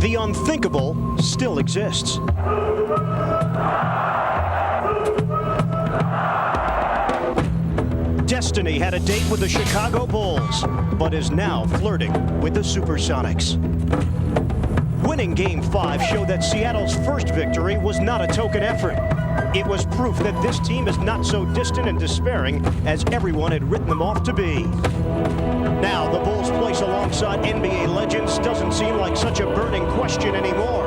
The unthinkable still exists. Destiny had a date with the Chicago Bulls, but is now flirting with the Supersonics. Winning Game 5 showed that Seattle's first victory was not a token effort. It was proof that this team is not so distant and despairing as everyone had written them off to be. Now, the Bulls' place alongside NBA legends doesn't seem like such a burning question anymore.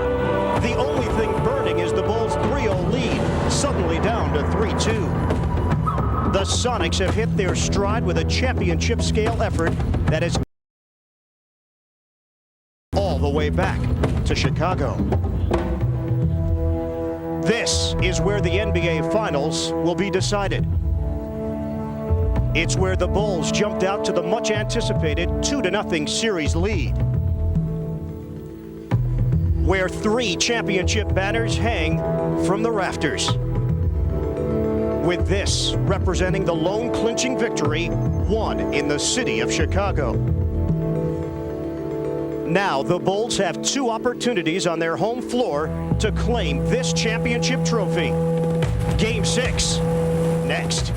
The only thing burning is the Bulls' 3-0 lead, suddenly down to 3-2. The Sonics have hit their stride with a championship-scale effort that is all the way back to Chicago. This is where the NBA Finals will be decided. It's where the Bulls jumped out to the much-anticipated 2-0 series lead, where 3 championship banners hang from the rafters, with this representing the lone clinching victory won in the city of Chicago. Now the Bulls have 2 opportunities on their home floor to claim this championship trophy. Game 6, next.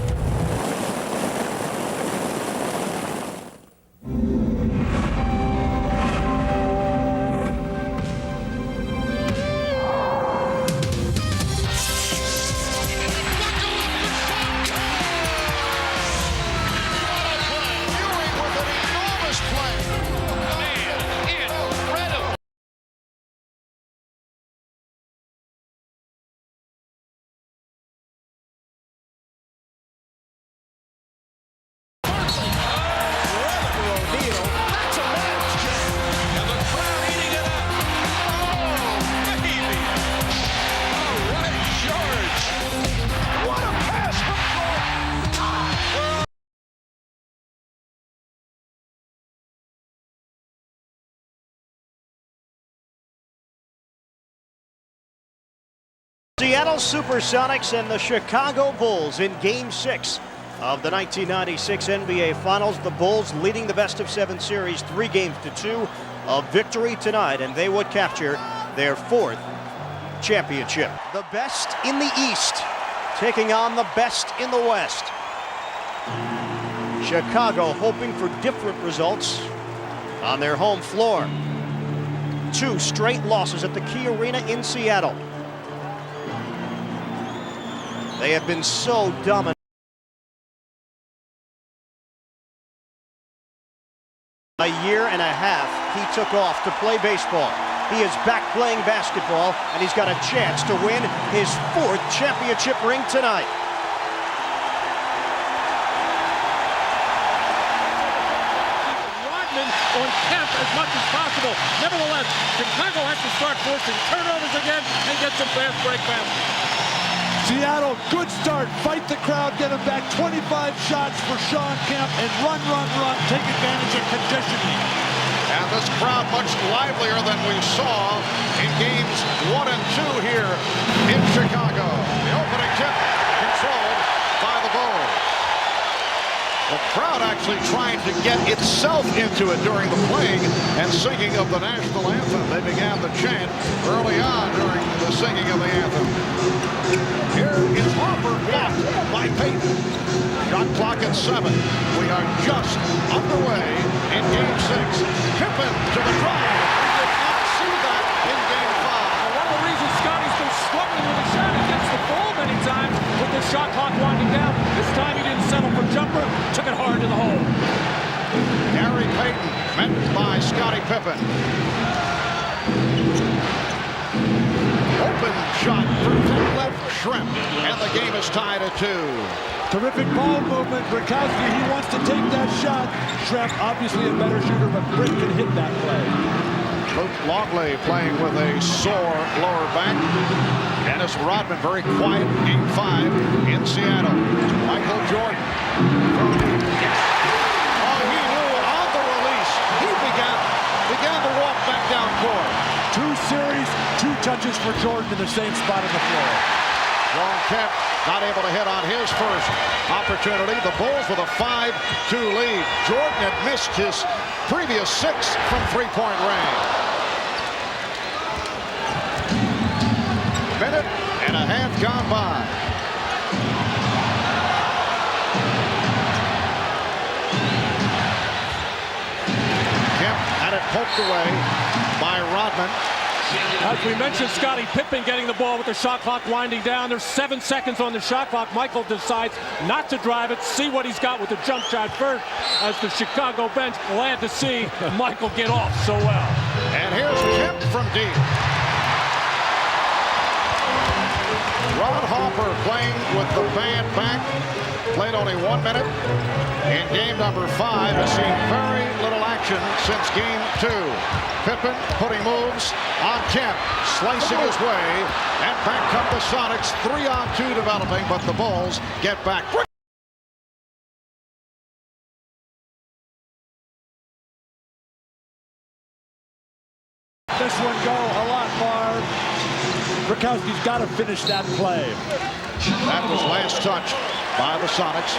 Seattle Supersonics and the Chicago Bulls in Game 6 of the 1996 NBA Finals. The Bulls leading the best-of-7 series 3-2. A victory tonight, and they would capture their 4th championship. The best in the East taking on the best in the West. Chicago hoping for different results on their home floor. 2 straight losses at the Key Arena in Seattle. They have been so dominant. A year and a half he took off to play baseball. He is back playing basketball, and he's got a chance to win his 4th championship ring tonight. Rodman on Kemp as much as possible. Nevertheless, Chicago has to start forcing turnovers again and get some fast break baskets. Seattle, good start. Fight the crowd, get him back. 25 shots for Sean Kemp, and run. Take advantage of conditioning. And this crowd much livelier than we saw in games 1 and 2 here in Chicago. The opening tip controlled by the Bulls. The crowd actually trying to get itself into it during the playing and singing of the national anthem. They began the chant early on during the singing of the anthem. Here is Harper blocked by Payton. Shot clock at 7. We are just underway in Game 6. Pippen to the drive. We did not see that in Game 5. One of the reasons Scotty's been struggling with a shot against the ball many times with the shot clock winding down. This time he didn't settle for jumper, took it hard to the hole. Gary Payton met by Scottie Pippen. Open shot for left Shrimp, and the game is tied at 2. Terrific ball movement. Brakowski, he wants to take that shot. Shrimp, obviously a better shooter, but Britt can hit that play. Luke Longley playing with a sore lower back. Dennis Rodman very quiet. Game 5 in Seattle. Michael Jordan. Oh, he knew on the release. He began to walk back down court. 2 series, 2 touches for Jordan in the same spot on the floor. Ron Kemp not able to hit on his first opportunity. The Bulls with a 5-2 lead. Jordan had missed his previous 6 from three-point range. minute and a half gone by. Kemp had it poked away by Rodman. As we mentioned, Scottie Pippen getting the ball with the shot clock winding down. There's 7 seconds on the shot clock. Michael decides not to drive it, see what he's got with the jump shot first, as the Chicago bench glad to see Michael get off so well. And here's Kemp from deep. Ron Harper playing with the band back. Played only 1 minute in game number 5. Has seen very little action since game 2. Pippen putting moves on Kemp, slicing his way, and back come the Sonics. 3-on-2 developing, but the Bulls get back. This one go a lot, Marv. Rakowski's got to finish that play. That was last touch by the Sonics.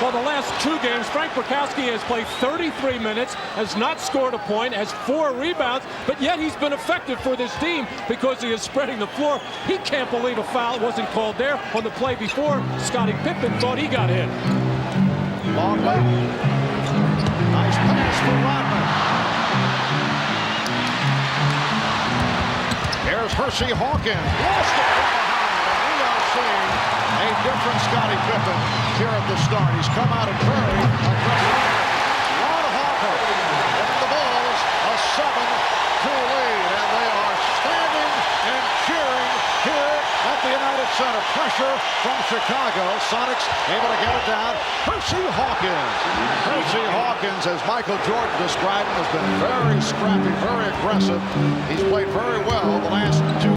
Well, the last 2 games, Frank Rakowski has played 33 minutes, has not scored a point, has 4 rebounds, but yet he's been effective for this team because he is spreading the floor. He can't believe a foul wasn't called there on the play before. Scottie Pippen thought he got hit. Longley. Nice pass for Rodman. Here's Hersey Hawkins. Lost it from behind, and we are seeing a different Scottie Pippen here at the start. He's come out and very aggressive. Ron Harper giving the Bulls a 7-2 lead, and they are standing and cheering here at the United Center. Pressure from Chicago. Sonics able to get it down. Hersey Hawkins. Hersey Hawkins, as Michael Jordan described him, has been very scrappy, very aggressive. He's played very well the last 2.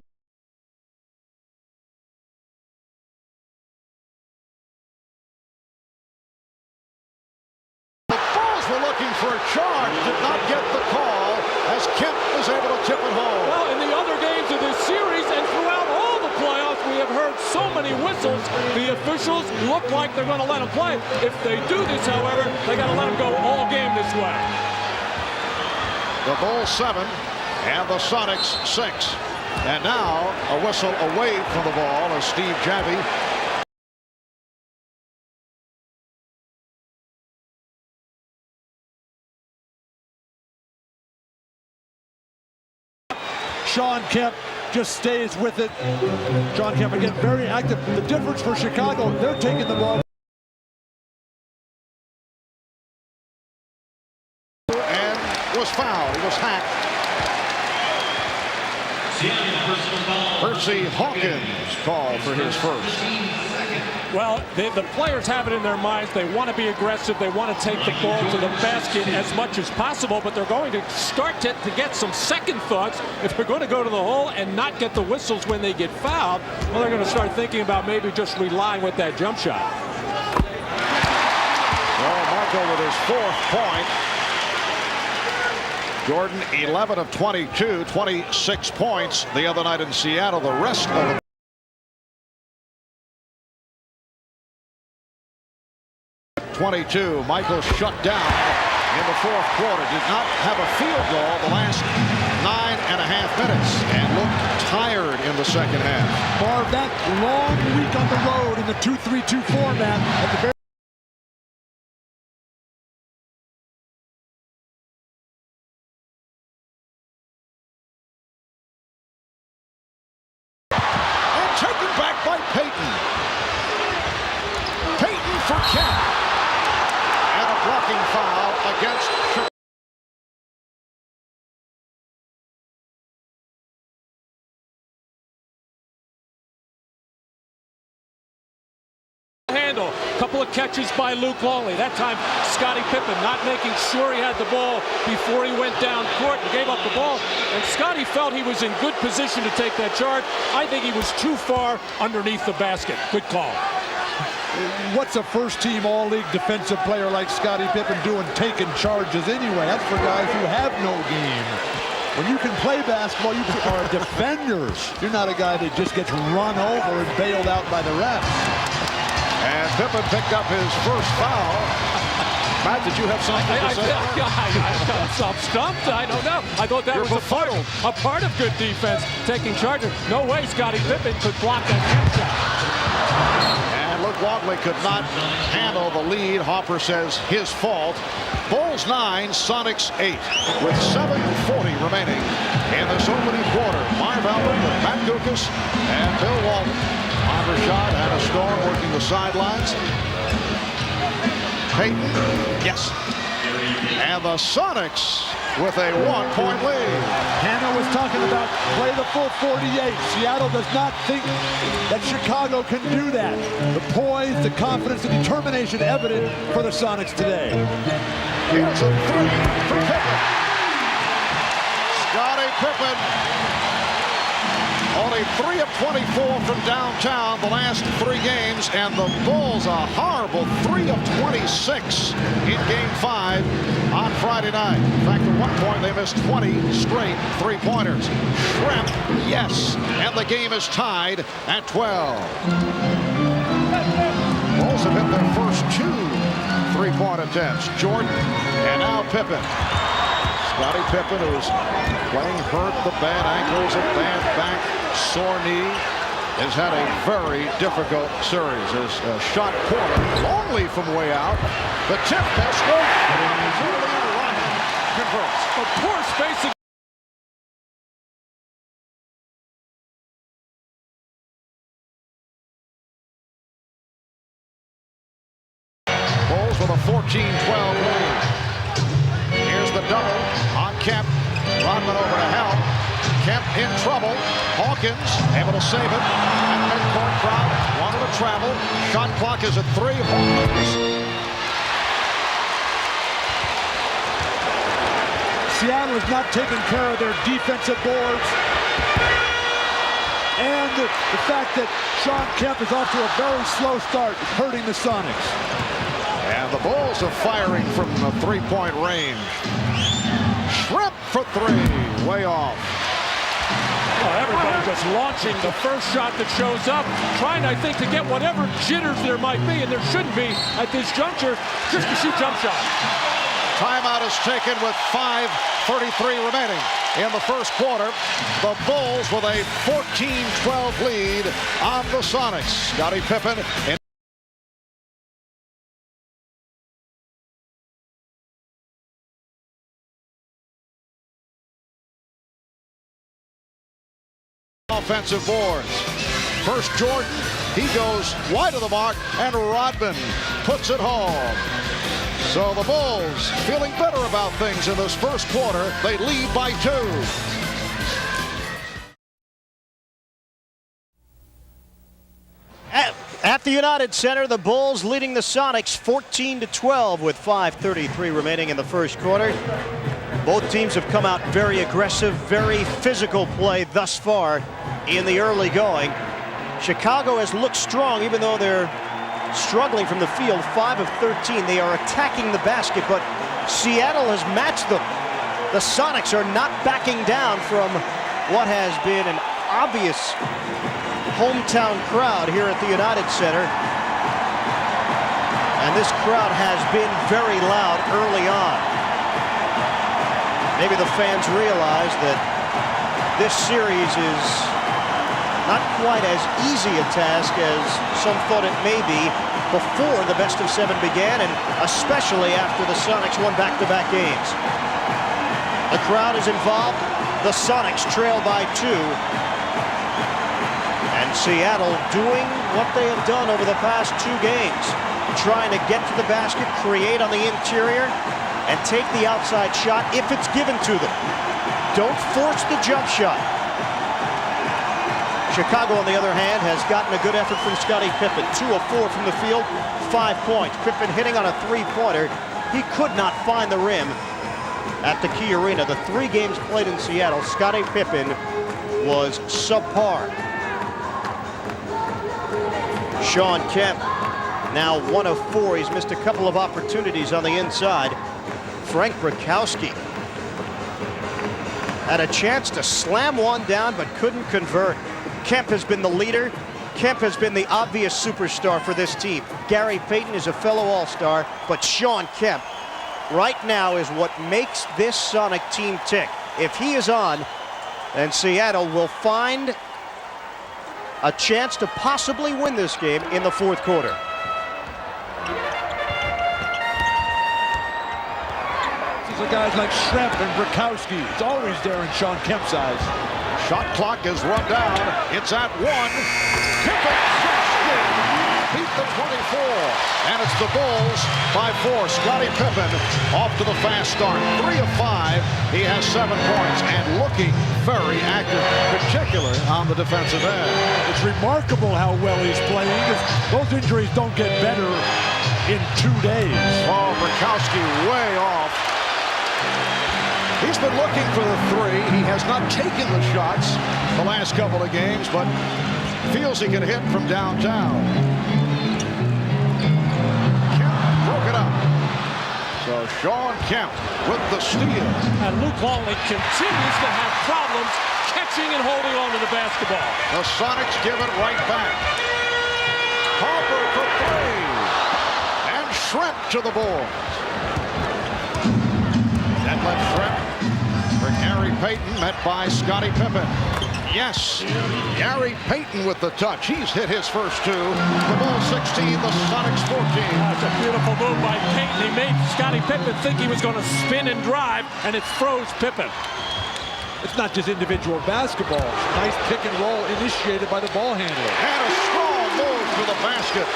Were looking for a charge, did not get the call as Kemp was able to tip it home. Well, in the other games of this series and throughout all the playoffs, we have heard so many whistles. The officials look like they're going to let them play. If they do this, however, they got to let them go all game this way. The Bulls 7 and the Sonics 6. And now a whistle away from the ball as Steve Javie Shawn Kemp just stays with it. Shawn Kemp again very active. The difference for Chicago, they're taking the ball. and was fouled. He was hacked. Hersey Hawkins called for his first. Well, the players have it in their minds. They want to be aggressive. They want to take the ball to the basket as much as possible, but they're going to start to get some second thoughts. If they're going to go to the hole and not get the whistles when they get fouled, well, they're going to start thinking about maybe just relying with that jump shot. Well, Marco with his fourth point. Jordan 11 of 22, 26 points the other night in Seattle. The rest of the .22. Michael shut down in the fourth quarter. Did not have a field goal the last 9.5 minutes and looked tired in the second half. Marv, that long week on the road in the 2-3-2 format at the very and taken back by Payton. Payton for Kemp. And a blocking foul against Chicago. Handle. A couple of catches by Luke Longley. That time, Scottie Pippen not making sure he had the ball before he went down court and gave up the ball. And Scottie felt he was in good position to take that charge. I think he was too far underneath the basket. Good call. What's a first-team all-league defensive player like Scottie Pippen doing taking charges anyway? That's for guys who have no game. When you can play basketball, you are defenders. You're not a guy that just gets run over and bailed out by the refs. And Pippen picked up his first foul. Matt, did you have something to say? I'm stumped. I don't know. I thought that You're was a part of good defense, taking charge. No way Scottie Pippen could block that jump shot. And Luke Longley could not handle the lead. Hopper says his fault. Bulls 9, Sonics 8, with 7:40 remaining in this opening quarter. Marv Albert with Matt Gukas and Bill Walton. Marv Rashad had a storm working the sidelines. Peyton, yes. And the Sonics with a 1-point lead. Hannah was talking about play the full 48. Seattle does not think that Chicago can do that. The poise, the confidence, the determination evident for the Sonics today. Here's a three for Pippen. Scottie Pippen. Only 3 of 24 from downtown the last 3 games, and the Bulls a horrible 3 of 26 in Game 5 on Friday night. In fact, at one point they missed 20 straight three-pointers. Shrimp, yes, and the game is tied at 12. Bulls have hit their first 2 3-point attempts. Jordan and now Pippen. Scottie Pippen, who's playing hurt, the bad ankles, a bad back, sore knee, has had a very difficult series. His shot corner, Longley from way out. The tip miss. Julian Ryan converts. A poor spacing. Bulls with a 14-12 lead. Here's the double on Kemp. Rodman over to help. Kemp in trouble. Hawkins able to save it. And midcourt crowd wanted to travel. Shot clock is at 3. Hawkins. Seattle is not taking care of their defensive boards. And the fact that Shawn Kemp is off to a very slow start is hurting the Sonics. And the Bulls are firing from the 3-point range. Shrimp for 3. Way off. Oh, everybody just launching the first shot that shows up, trying, I think, to get whatever jitters there might be, and there shouldn't be at this juncture, just to shoot jump shot. Timeout is taken with 5:33 remaining in the first quarter. The Bulls with a 14-12 lead on the Sonics. Scottie Pippen in offensive boards. First Jordan, he goes wide of the mark, and Rodman puts it home. So the Bulls feeling better about things in this first quarter. They lead by 2. At the United Center, the Bulls leading the Sonics 14-12 with 5:33 remaining in the first quarter. Both teams have come out very aggressive, very physical play thus far in the early going. Chicago has looked strong, even though they're struggling from the field. 5 of 13. They are attacking the basket, but Seattle has matched them. The Sonics are not backing down from what has been an obvious hometown crowd here at the United Center. And this crowd has been very loud early on. Maybe the fans realize that this series is not quite as easy a task as some thought it may be before the best-of-7 began, and especially after the Sonics won back-to-back games. The crowd is involved. The Sonics trail by 2. And Seattle doing what they have done over the past 2 games, trying to get to the basket, create on the interior, and take the outside shot if it's given to them. Don't force the jump shot. Chicago, on the other hand, has gotten a good effort from Scottie Pippen. 2 of 4 from the field, 5 points. Pippen hitting on a 3-pointer. He could not find the rim at the Key Arena. The 3 games played in Seattle, Scottie Pippen was subpar. Shawn Kemp, now 1 of 4. He's missed a couple of opportunities on the inside. Frank Brakowski had a chance to slam one down, but couldn't convert. Kemp has been the leader. Kemp has been the obvious superstar for this team. Gary Payton is a fellow All-Star, but Sean Kemp right now is what makes this Sonic team tick. If he is on, then Seattle will find a chance to possibly win this game in the fourth quarter. These are guys like Schrempf and Brakowski. It's always there in Sean Kemp's eyes. Shot clock is run down. It's at 1. Pippen beat the 24. And it's the Bulls by 4. Scottie Pippen off to the fast start. 3 of 5. He has 7 points and looking very active, particularly on the defensive end. It's remarkable how well he's playing. Those injuries don't get better in 2 days. Oh, Brakowski way off. He's been looking for the 3. He has not taken the shots the last couple of games, but feels he can hit from downtown. Kemp broke it up. So Sean Kemp with the steal. And Luke Longley continues to have problems catching and holding on to the basketball. The Sonics give it right back. Harper for 3. And Schrempf to the board. That left Schrempf for Gary Payton, met by Scottie Pippen. Yes, Gary Payton with the touch. He's hit his first 2. The Bulls 16, the Sonics 14. That's a beautiful move by Payton. He made Scottie Pippen think he was going to spin and drive, and it froze Pippen. It's not just individual basketball. Nice pick and roll initiated by the ball handler. And a strong move to the basket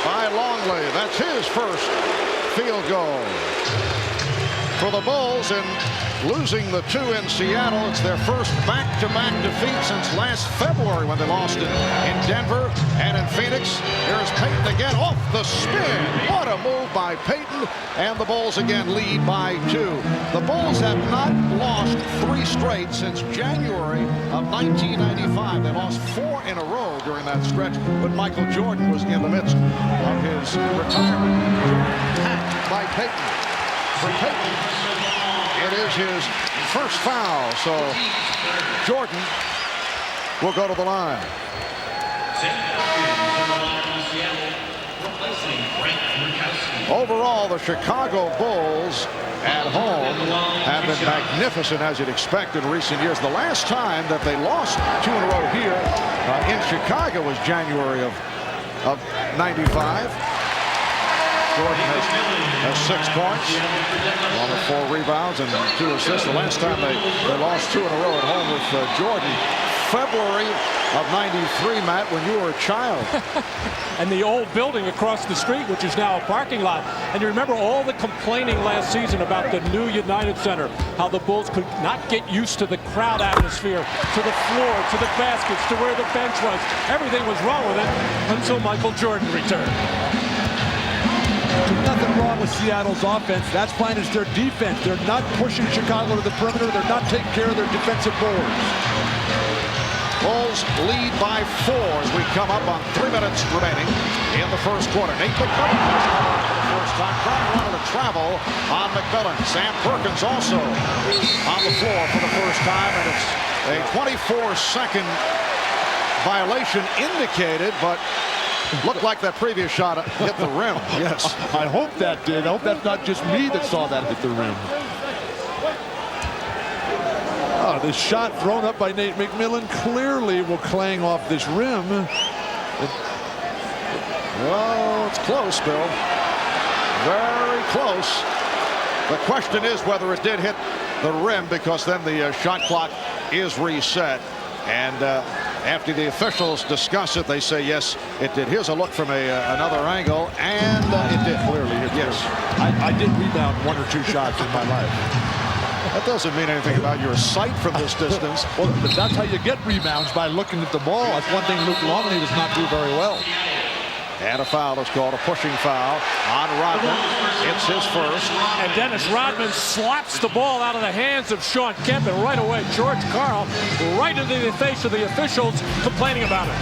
by Longley. That's his first field goal for the Bulls, and losing the 2 in Seattle. It's their first back-to-back defeat since last February when they lost in Denver and in Phoenix. Here's Payton again off the spin. What a move by Payton, and the Bulls again lead by 2. The Bulls have not lost 3 straight since January of 1995. They lost 4 in a row during that stretch when Michael Jordan was in the midst of his retirement. Hacked by Payton. For Payton, it is his first foul, so Jordan will go to the line. Overall, the Chicago Bulls at home have been magnificent, as you'd expect in recent years. The last time that they lost 2 in a row here in Chicago was January of 95. Jordan has 6 points, along with 4 rebounds and 2 assists. The last time they lost 2 in a row at home with Jordan, February of 93, Matt, when you were a child. And the old building across the street, which is now a parking lot. And you remember all the complaining last season about the new United Center, how the Bulls could not get used to the crowd atmosphere, to the floor, to the baskets, to where the bench was. Everything was wrong with it until Michael Jordan returned. There's nothing wrong with Seattle's offense. That's fine as their defense. They're not pushing Chicago to the perimeter. They're not taking care of their defensive boards. Bulls lead by 4 as we come up on 3 minutes remaining in the first quarter. Nate McMillan has come on for the first time. Crowd wanted to travel on McMillan. Sam Perkins also on the floor for the first time, and it's a 24-second violation indicated, but looked like that previous shot hit the rim. Yes. I hope that did. I hope that's not just me that saw that hit the rim. Oh, the shot thrown up by Nate McMillan clearly will clang off this rim. Well, it's close, Bill. Very close. The question is whether it did hit the rim, because then the shot clock is reset. And after the officials discuss it, they say, yes, it did. Here's a look from another angle, and it did. Clearly, yes. I did rebound 1 or 2 shots in my life. That doesn't mean anything about your sight from this distance. Well, but that's how you get rebounds, by looking at the ball. That's one thing Luke Longley does not do very well. And a foul is called, a pushing foul on Rodman. It's his first. And Dennis Rodman slaps the ball out of the hands of Sean Kemp, and right away George Karl right into the face of the officials complaining about it.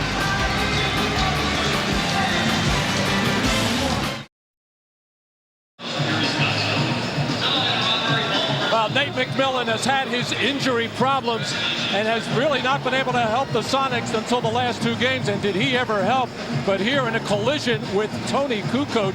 Well, Nate McMillan has had his injury problems and has really not been able to help the Sonics until the last 2 games. And did he ever help? But here in a collision with Tony Kukoc,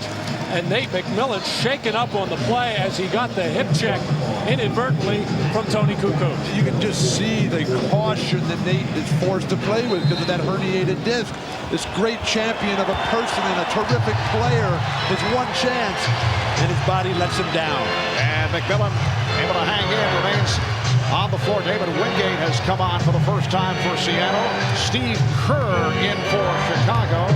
and Nate McMillan shaken up on the play as he got the hip check inadvertently from Tony Kukoc. You can just see the caution that Nate is forced to play with because of that herniated disc. This great champion of a person and a terrific player has one chance, and his body lets him down. And McMillan able to hang in, remains on the floor. David Wingate has come on for the first time for Seattle. Steve Kerr in for Chicago.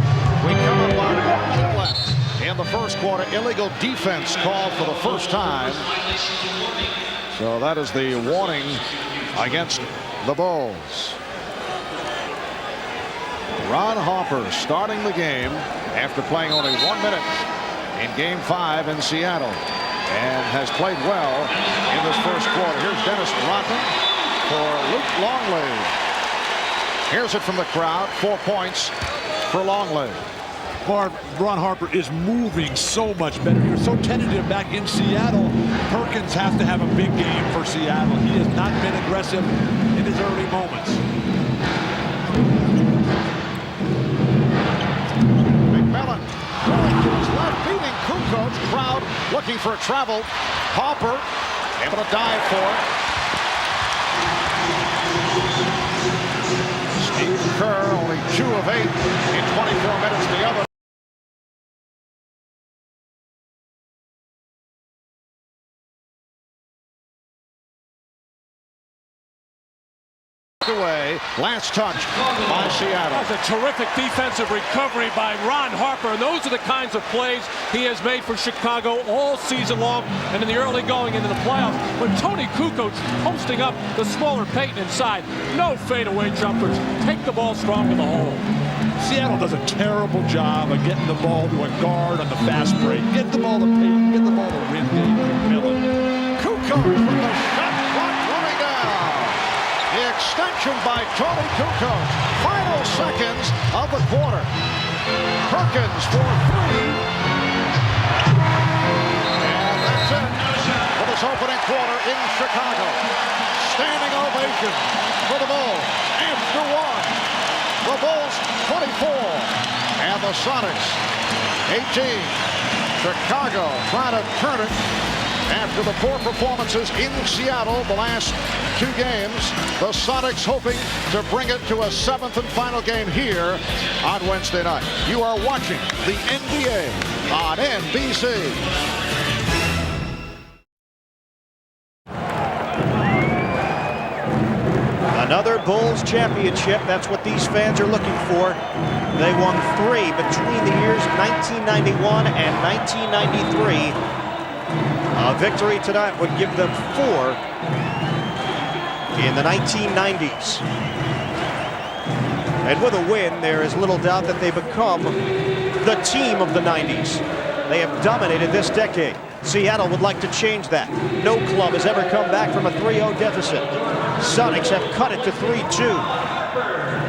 We come up on 1 minute left in the first quarter. Illegal defense called for the first time. So that is the warning against the Bulls. Ron Harper starting the game after playing only 1 minute in Game 5 in Seattle, and has played well in this first quarter. Here's Dennis Rodman for Luke Longley. Here's it from the crowd. 4 points for Longley. Ron Harper is moving so much better. He was so tentative back in Seattle. Perkins has to have a big game for Seattle. He has not been aggressive in his early moments. McMillan going to his left, beating Kukoc. Crowd looking for a travel. Harper able to dive for it. Steve Kerr only 2 of 8 in 24 minutes. The other away. Last touch by Seattle. That's a terrific defensive recovery by Ron Harper, and those are the kinds of plays he has made for Chicago all season long and in the early going into the playoffs. When Tony Kukoc posting up the smaller Payton inside, no fadeaway jumpers, take the ball strong to the hole. Seattle does a terrible job of getting the ball to a guard on the fast break. Get the ball to Payton, get the ball to Wingate, McMillan. Kukoc with the shot clock running down. The extension by Tony Kukoc. Final seconds of the quarter. Perkins for 3. And that's it for this opening quarter in Chicago. Standing ovation for the Bulls. After 1. The Bulls 24. And the Sonics 18. Chicago trying to turn it after the poor performances in Seattle the last 2 games. The Sonics hoping to bring it to a 7th and final game here on Wednesday night. You are watching the NBA on NBC. Another Bulls championship. That's what these fans are looking for. They won 3 between the years 1991 and 1993. A victory tonight would give them 4 in the 1990s. And with a win, there is little doubt that they become the team of the 90s. They have dominated this decade. Seattle would like to change that. No club has ever come back from a 3-0 deficit. Sonics have cut it to 3-2.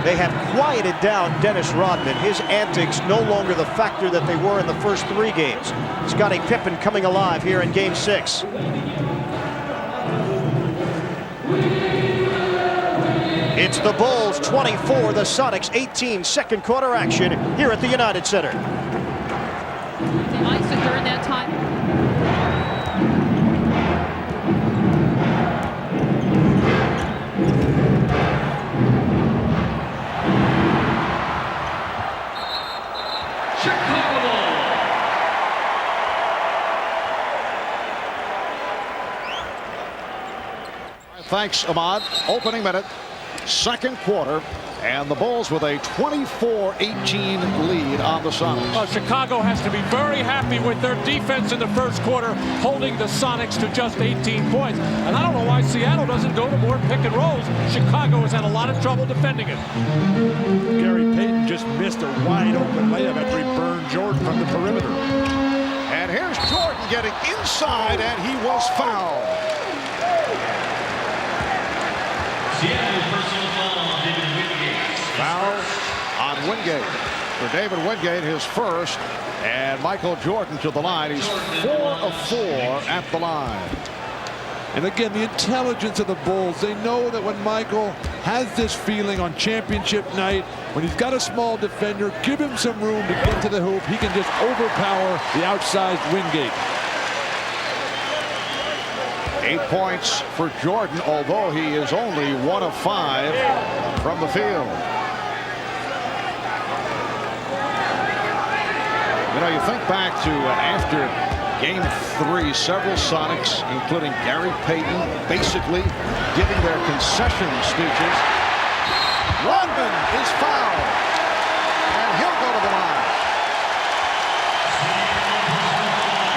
They have quieted down Dennis Rodman. His antics no longer the factor that they were in the first 3 games. Scottie Pippen coming alive here in Game 6. It's the Bulls 24, the Sonics 18. Second quarter action here at the United Center. The ice during that time. Thanks, Ahmad. Opening minute, second quarter, and the Bulls with a 24-18 lead on the Sonics. Chicago has to be very happy with their defense in the first quarter, holding the Sonics to just 18 points. And I don't know why Seattle doesn't go to more pick and rolls. Chicago has had a lot of trouble defending it. Gary Payton just missed a wide open layup after he burned Jordan from the perimeter. And here's Jordan getting inside, and he was fouled. Foul on Wingate. For David Wingate, his first, and Michael Jordan to the line. He's 4 of 4 at the line. And again, the intelligence of the Bulls. They know that when Michael has this feeling on championship night, when he's got a small defender, give him some room to get to the hoop. He can just overpower the outsized Wingate. 8 points for Jordan, although he is only 1 of 5 from the field. You know, you think back to after Game 3, several Sonics, including Gary Payton, basically giving their concession speeches. Rodman is fouled, and he'll go to the line.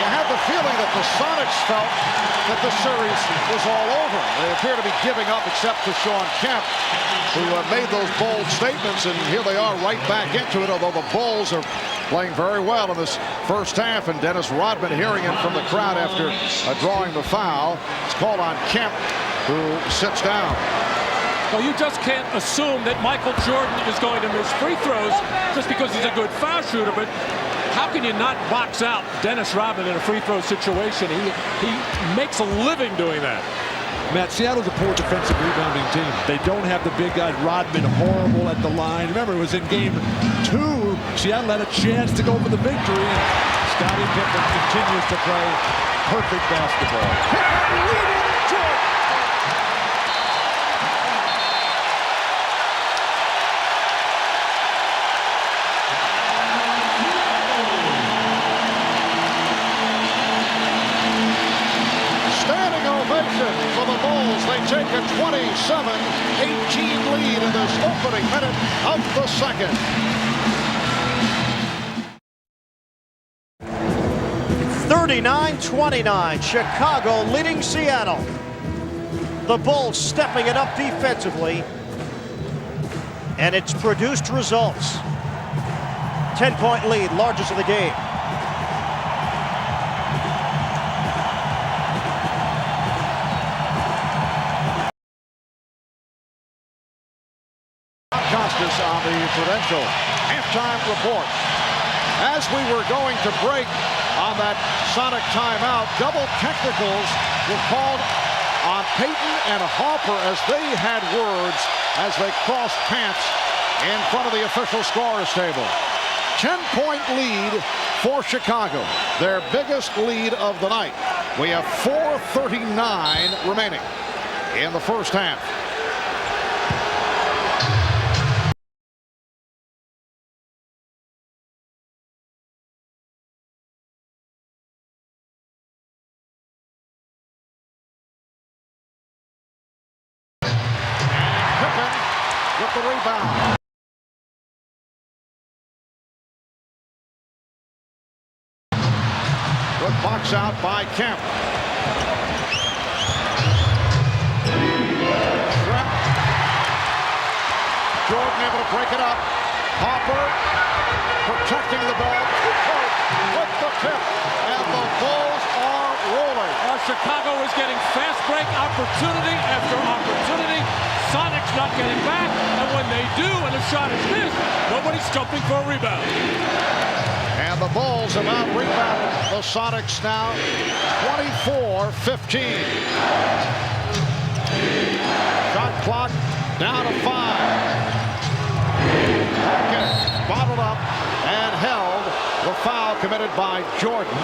You had the feeling that the Sonics felt that the series was all over. They appear to be giving up, except for Sean Kemp, who made those bold statements, and here they are right back into it, although the Bulls are playing very well in this first half, and Dennis Rodman hearing it from the crowd after drawing the foul. It's called on Kemp, who sits down. Well, you just can't assume that Michael Jordan is going to miss free throws just because he's a good foul shooter, but how can you not box out Dennis Rodman in a free throw situation? He makes a living doing that. Matt, Seattle's a poor defensive rebounding team. They don't have the big guy. Rodman horrible at the line. Remember, it was in Game 2. Seattle had a chance to go for the victory. And Scottie Pippen continues to play perfect basketball. For the Bulls, they take a 27-18 lead in this opening minute of the second. 39-29, Chicago leading Seattle. The Bulls stepping it up defensively, and it's produced results. 10-point lead, largest of the game. On the Prudential halftime report. As we were going to break on that Sonic timeout, double technicals were called on Payton and Harper as they had words as they crossed paths in front of the official scorers table. 10-point lead for Chicago, their biggest lead of the night. We have 4:39 remaining in the first half. With the rebound. Good box out by Kemp. Jordan able to break it up. Harper protecting the ball. With the tip. And the Bulls are rolling. Chicago is getting fast break opportunity after opportunity. Sonics not getting back, and when they do and the shot is missed, nobody's jumping for a rebound. And the Bulls have out-rebounded the Sonics now 24-15. Shot clock down to 5. Bottled up and held. The foul committed by Jordan.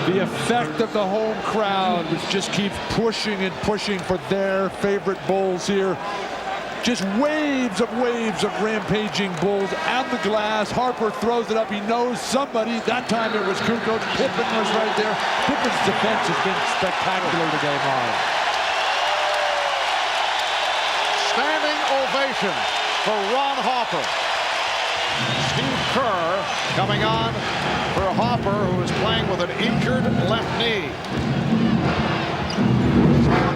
The effect of the home crowd, which just keeps pushing and pushing for their favorite Bulls here. Just waves of rampaging Bulls at the glass. Harper throws it up. He knows somebody. That time it was Kukoc. Pippen was right there. Pippen's defense has been spectacular today, Mark. Standing ovation for Ron Harper. Steve Kerr coming on for Harper, who is playing with an injured left knee.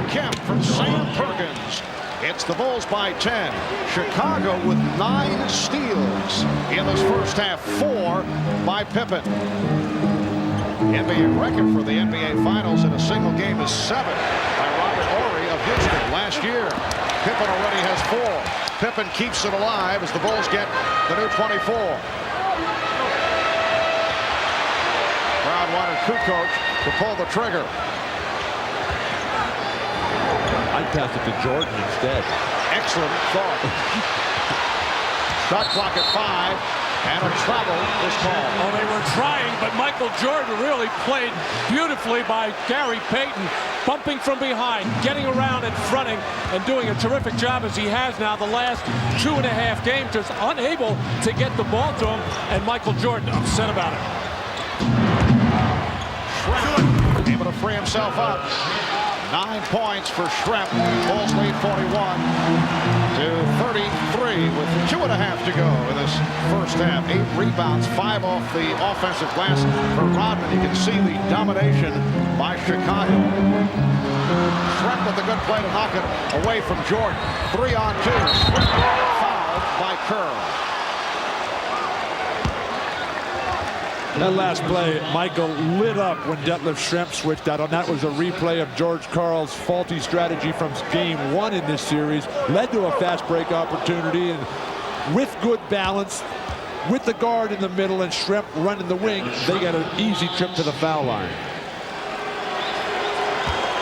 Kemp from Sam Perkins. It's the Bulls by 10. Chicago with 9 steals in this first half. 4 by Pippen. NBA record for the NBA Finals in a single game is 7 by Robert Horry of Houston last year. Pippen already has 4. Pippen keeps it alive as the Bulls get the new 24. Crowd wanted Kukoc to pull the trigger. pass it to Jordan instead. Excellent thought. Shot clock at 5, and a travel is called. Oh, they were trying, but Michael Jordan really played beautifully by Gary Payton, bumping from behind, getting around and fronting, and doing a terrific job as he has now the last 2.5 games, just unable to get the ball to him, and Michael Jordan upset about it. Schrempf able to free himself up. 9 points for Schrempf. Bulls lead 41-33 with 2.5 to go in this first half. 8 rebounds, 5 off the offensive glass for Rodman. You can see the domination by Chicago. Schrempf with a good play to knock it away from Jordan. 3-on-2. Fouled by Kerr. That last play, Michael lit up when Detlef Schrempf switched out, and that was a replay of George Karl's faulty strategy from game 1 in this series. Led to a fast break opportunity, and with good balance, with the guard in the middle and Schrempf running the wing, they got an easy trip to the foul line.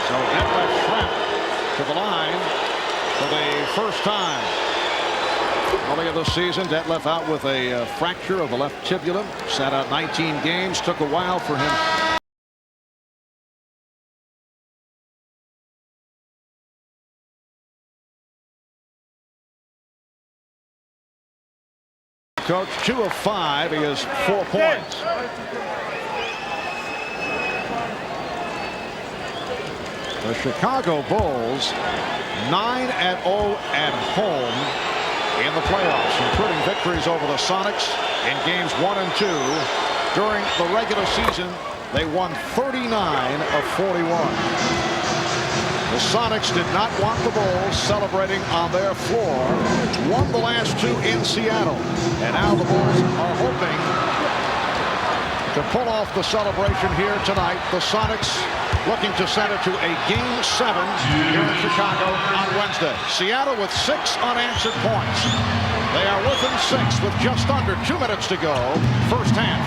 So Detlef Schrempf to the line for the first time. Earlier this season, Detlef out with a fracture of the left tibia. Sat out 19 games. Took a while for him. Coach, 2 of 5. He has 4 points. The Chicago Bulls 9-0 at home in the playoffs, including victories over the Sonics in games 1 and 2. During the regular season, they won 39 of 41. The Sonics did not want the Bulls celebrating on their floor. Won the last 2 in Seattle. And now the Bulls are hoping to pull off the celebration here tonight. The Sonics looking to send it to a Game 7 here in Chicago on Wednesday. Seattle with 6 unanswered points. They are within 6 with just under 2 minutes to go. First half.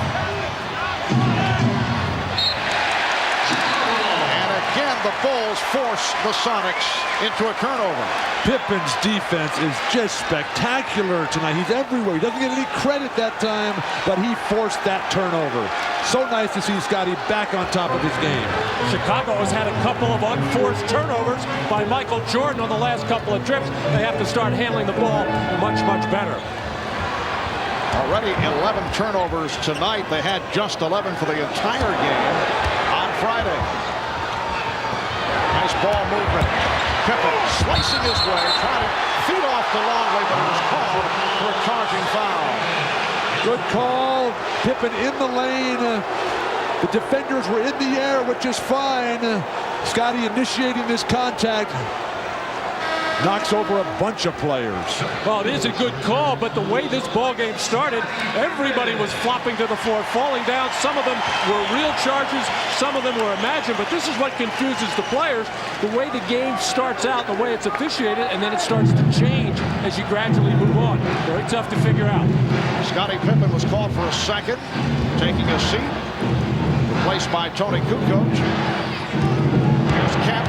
And again, the Bulls force the Sonics into a turnover. Pippen's defense is just spectacular tonight. He's everywhere. He doesn't get any credit that time, but he forced that turnover. So nice to see Scotty back on top of his game. Chicago has had a couple of unforced turnovers by Michael Jordan on the last couple of trips. They have to start handling the ball much, much better. Already 11 turnovers tonight. They had just 11 for the entire game on Friday. Nice ball movement. Pippen slicing his way, trying to feed off to Longley, but it was called for a charging foul. Good call. Pippen in the lane. The defenders were in the air, which is fine. Scotty initiating this contact. Knocks over a bunch of players. Well, it is a good call, but the way this ball game started, everybody was flopping to the floor, falling down. Some of them were real charges, some of them were imagined, but this is what confuses the players. The way the game starts out, the way it's officiated, and then it starts to change as you gradually move on. Very tough to figure out. Scottie Pippen was called for a second, taking a seat, replaced by Tony Kukoc. Here's Kemp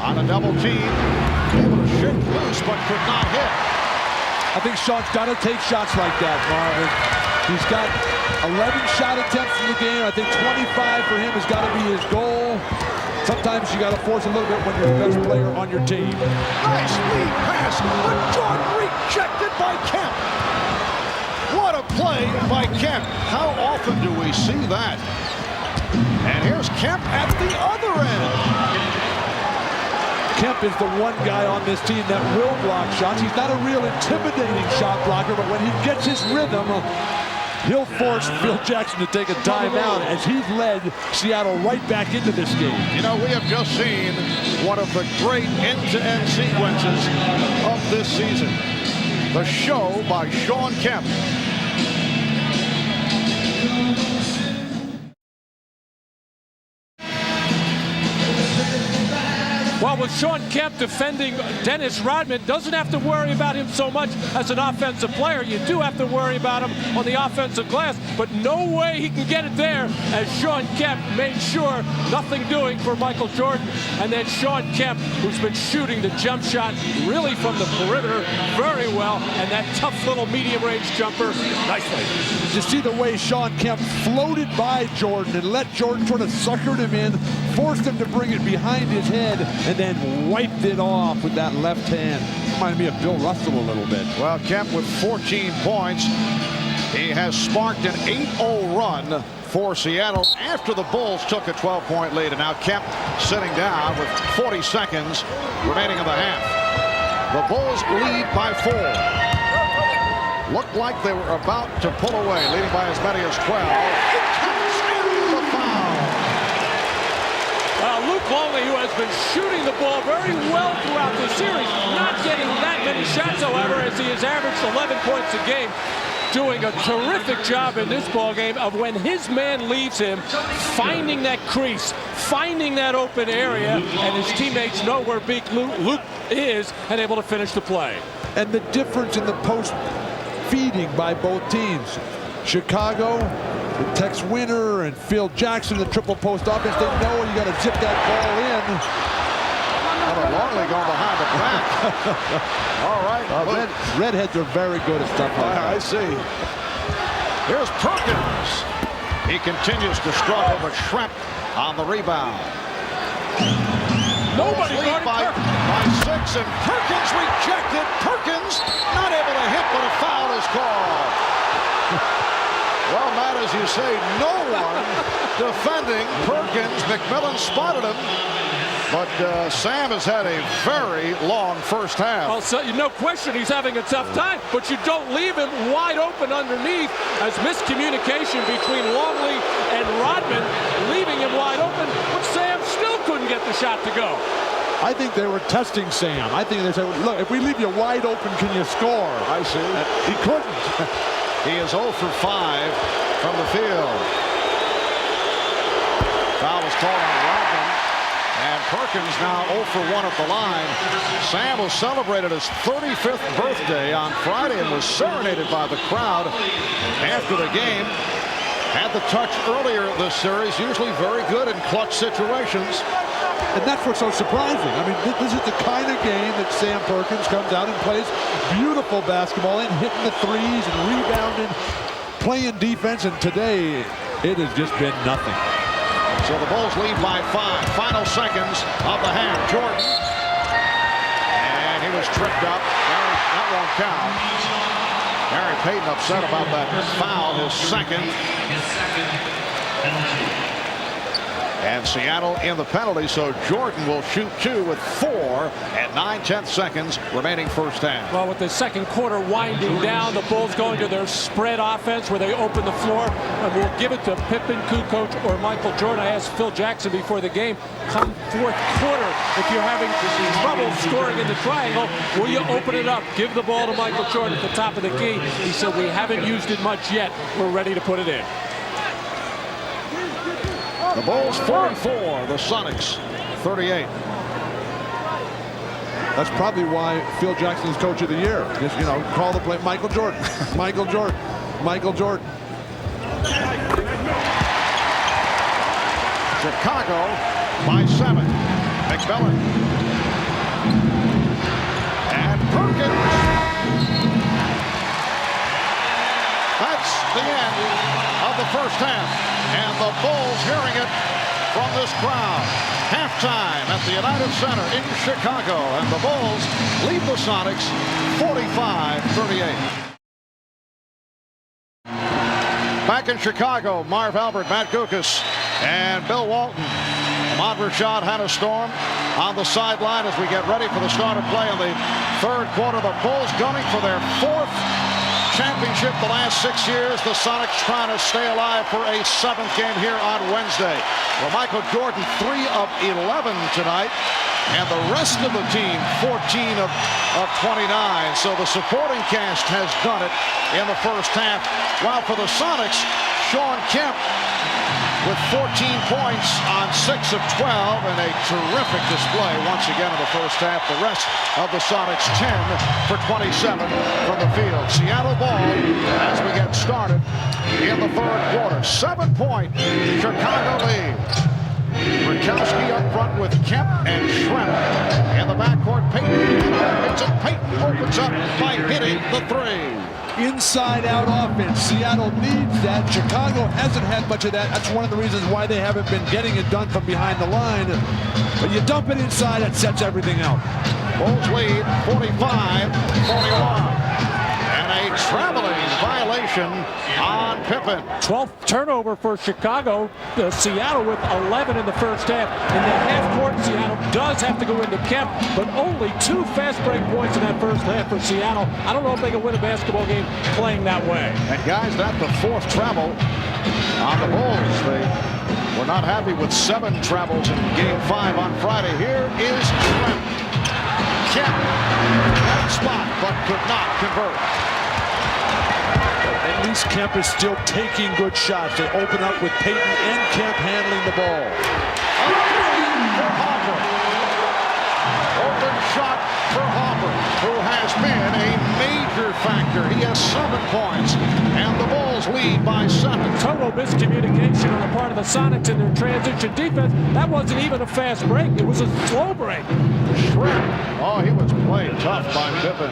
on a double team, able to shake loose, but could not hit. I think Sean's got to take shots like that, Marvin. He's got 11 shot attempts in the game. I think 25 for him has got to be his goal. Sometimes you got to force a little bit when you're the best player on your team. Nice lead pass, but Jordan rejected by Kemp. What a play by Kemp. How often do we see that? And here's Kemp at the other end. Kemp is the one guy on this team that will block shots. He's not a real intimidating shot blocker, but when he gets his rhythm, he'll force Phil Jackson to take a timeout as he's led Seattle right back into this game. You know, we have just seen one of the great end-to-end sequences of this season. The show by Shawn Kemp. Well, Well, with Sean Kemp defending Dennis Rodman, doesn't have to worry about him so much as an offensive player. You do have to worry about him on the offensive glass, but no way he can get it there as Sean Kemp made sure nothing doing for Michael Jordan. And then Sean Kemp, who's been shooting the jump shot really from the perimeter very well, and that tough little medium-range jumper nicely. You see the way Sean Kemp floated by Jordan and let Jordan try to suckered him in, forced him to bring it behind his head, and then wiped it off with that left hand. Reminded me of Bill Russell a little bit. Well, Kemp with 14 points. He has sparked an 8-0 run for Seattle after the Bulls took a 12-point lead. And now Kemp sitting down with 40 seconds remaining in the half. The Bulls lead by 4. Looked like they were about to pull away, leading by as many as 12. It counts in the foul. Luke Longley, who has been shooting the ball very well throughout the series, not getting that many shots, however, as he has averaged 11 points a game, doing a terrific job in this ball game of when his man leaves him, finding that crease, finding that open area, and his teammates know where big Luke is and able to finish the play. And the difference in the post feeding by both teams. Chicago, the Tex Winter and Phil Jackson, the triple post offense, they know you got to zip that ball in. Longley going behind the back. All right. Redheads are very good at stuff like that. I see. Here's Perkins. He continues to struggle, but Schrempf on the rebound. Nobody lead by 6, and Perkins rejected. Perkins not able to hit, but a foul is called. Well, Matt, as you say, no one defending Perkins. McMillan spotted him, but Sam has had a very long first half. Well, so, no question he's having a tough time, but you don't leave him wide open underneath as miscommunication between Longley and Rodman, leaving him wide open, but Sam still couldn't get the shot to go. I think they were testing Sam. I think they said, look, if we leave you wide open, can you score? I see. He couldn't. He is 0 for 5 from the field. Foul was called on Rodman, and Perkins now 0 for 1 at the line. Sam was celebrated his 35th birthday on Friday and was serenaded by the crowd after the game. Had the touch earlier this series, usually very good in clutch situations. And that's what's so surprising. I mean, this is the kind of game that Sam Perkins comes out and plays beautiful basketball and hitting the threes and rebounding, playing defense, and today it has just been nothing. So the Bulls lead by 5. Final seconds of the half. Jordan. And he was tripped up. That won't count. Gary Payton upset about that foul, his second. And Seattle in the penalty, so Jordan will shoot 2 with 4 and 9/10 seconds remaining first half. Well, with the second quarter winding down, the Bulls going to their spread offense where they open the floor, and we'll give it to Pippen, Kukoc, or Michael Jordan. I asked Phil Jackson before the game, come fourth quarter, if you're having trouble scoring in the triangle, will you open it up? Give the ball to Michael Jordan at the top of the key. He said, we haven't used it much yet. We're ready to put it in. The Bulls 44, the Sonics 38. That's probably why Phil Jackson is coach of the year. Just, you know, call the play. Michael Jordan. Michael Jordan. Michael Jordan. Chicago by 7. McMillan. And Perkins. That's the end of the first half. And the Bulls hearing it from this crowd. Halftime at the United Center in Chicago. And the Bulls lead the Sonics 45-38. Back in Chicago, Marv Albert, Matt Guokas, and Bill Walton. Ahmad Rashad had a storm on the sideline as we get ready for the start of play in the third quarter. The Bulls gunning for their 4th championship the last 6 years. The Sonics trying to stay alive for a 7th game here on Wednesday. Well, Michael Jordan 3 of 11 tonight, and the rest of the team 14 of 29. So the supporting cast has done it in the first half. While for the Sonics, Sean Kemp with 14 points on 6 of 12, and a terrific display once again in the first half. The rest of the Sonics 10 for 27 from the field. Seattle ball as we get started in the third quarter. 7-point Chicago lead. Rakowski up front with Kemp and Schremp. In the backcourt, Payton opens up by hitting the three. Inside-out offense. Seattle needs that. Chicago hasn't had much of that. That's one of the reasons why they haven't been getting it done from behind the line. But you dump it inside, it sets everything out. Bulls lead 45-41. And a traveling violation on Pippen. 12th turnover for Chicago. Seattle with 11 in the first half. In the half court, Seattle does have to go into Kemp, but only 2 fast break points in that first half for Seattle. I don't know if they can win a basketball game playing that way. And guys, that's the 4th travel on the Bulls. They were not happy with 7 travels in Game 5 on Friday. Here is Trent. Kemp, that spot, but could not convert. At least Kemp is still taking good shots. They open up with Payton and Kemp handling the ball. A three for Hopper. Open shot for Hopper, who has been a major factor. He has 7 points, and the Bulls lead by 7. Total miscommunication on the part of the Sonics in their transition defense. That wasn't even a fast break. It was a slow break. Schremp. Oh, he was played tough by Pippen.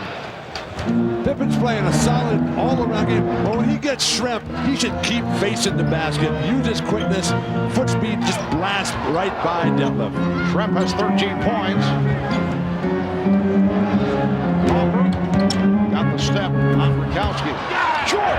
Pippen's playing a solid all-around game. But when he gets Schremp, he should keep facing the basket. Use his quickness. Foot speed, just blast right by Detlef. Schremp has 13 points. Hopper got the step on Rakowski. Jordan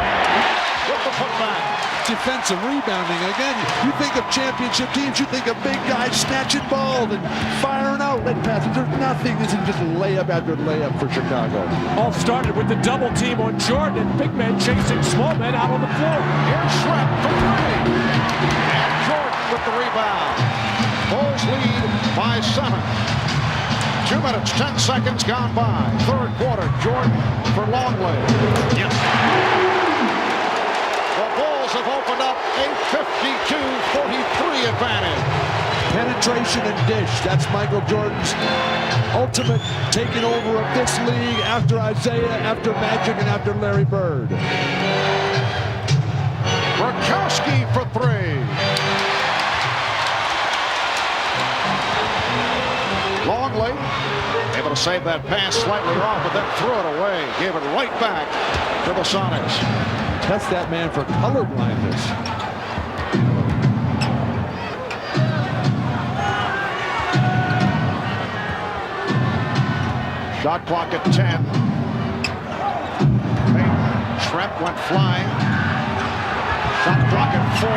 with the putback. Defensive rebounding. Again, you think of championship teams, you think of big guys snatching balls and firing outlet passes. There's nothing. This is just layup after layup for Chicago. All started with the double team on Jordan and big men chasing small men out on the floor. Here's Schremp for 3. And Jordan with the rebound. Bulls lead by 7. 2 minutes, 10 seconds gone by. Third quarter, Jordan for Longley. Yes. The Bulls have opened up a 52-43 advantage. Penetration and dish. That's Michael Jordan's ultimate taking over of this league after Isaiah, after Magic, and after Larry Bird. Rakowski for 3. Longley able to save that pass slightly off, but then threw it away. Gave it right back to the Sonics. Test that man for color blindness. Shot clock at 10. Schremp went flying. Shot clock at 4.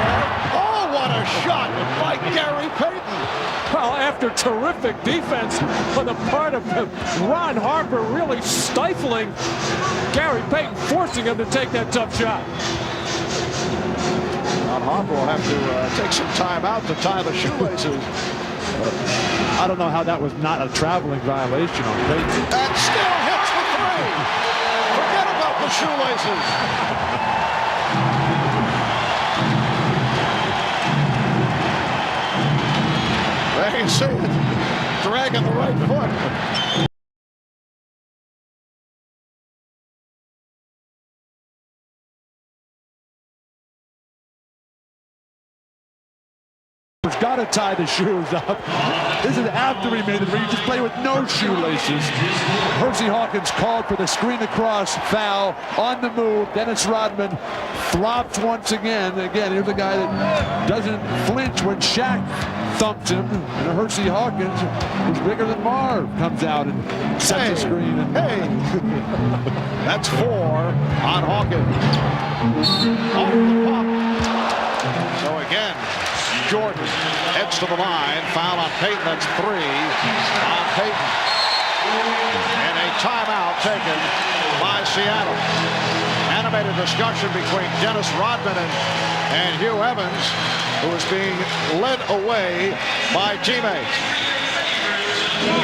Oh, what a shot by Gary Payton. Well, after terrific defense on the part of Ron Harper, really stifling Gary Payton, forcing him to take that tough shot. Ron Harper will have to take some time out to tie the shoelaces. I don't know how that was not a traveling violation on Payton. And still hits the 3. Forget about the shoelaces. There you see it, dragging the right foot. Got to tie the shoes up. This is after he made it, where you just play with no shoelaces. Hersey Hawkins called for the screen across, foul, on the move. Dennis Rodman flops once again. Again, here's a guy that doesn't flinch when Shaq thumped him. And Hersey Hawkins, who's bigger than Marv, comes out and sets a screen. Hey, that's 4 on Hawkins. Off the pop. So again, Jordan heads to the line. Foul on Payton. That's 3 on Payton. And a timeout taken by Seattle. Animated discussion between Dennis Rodman and Hugh Evans, who is being led away by teammates.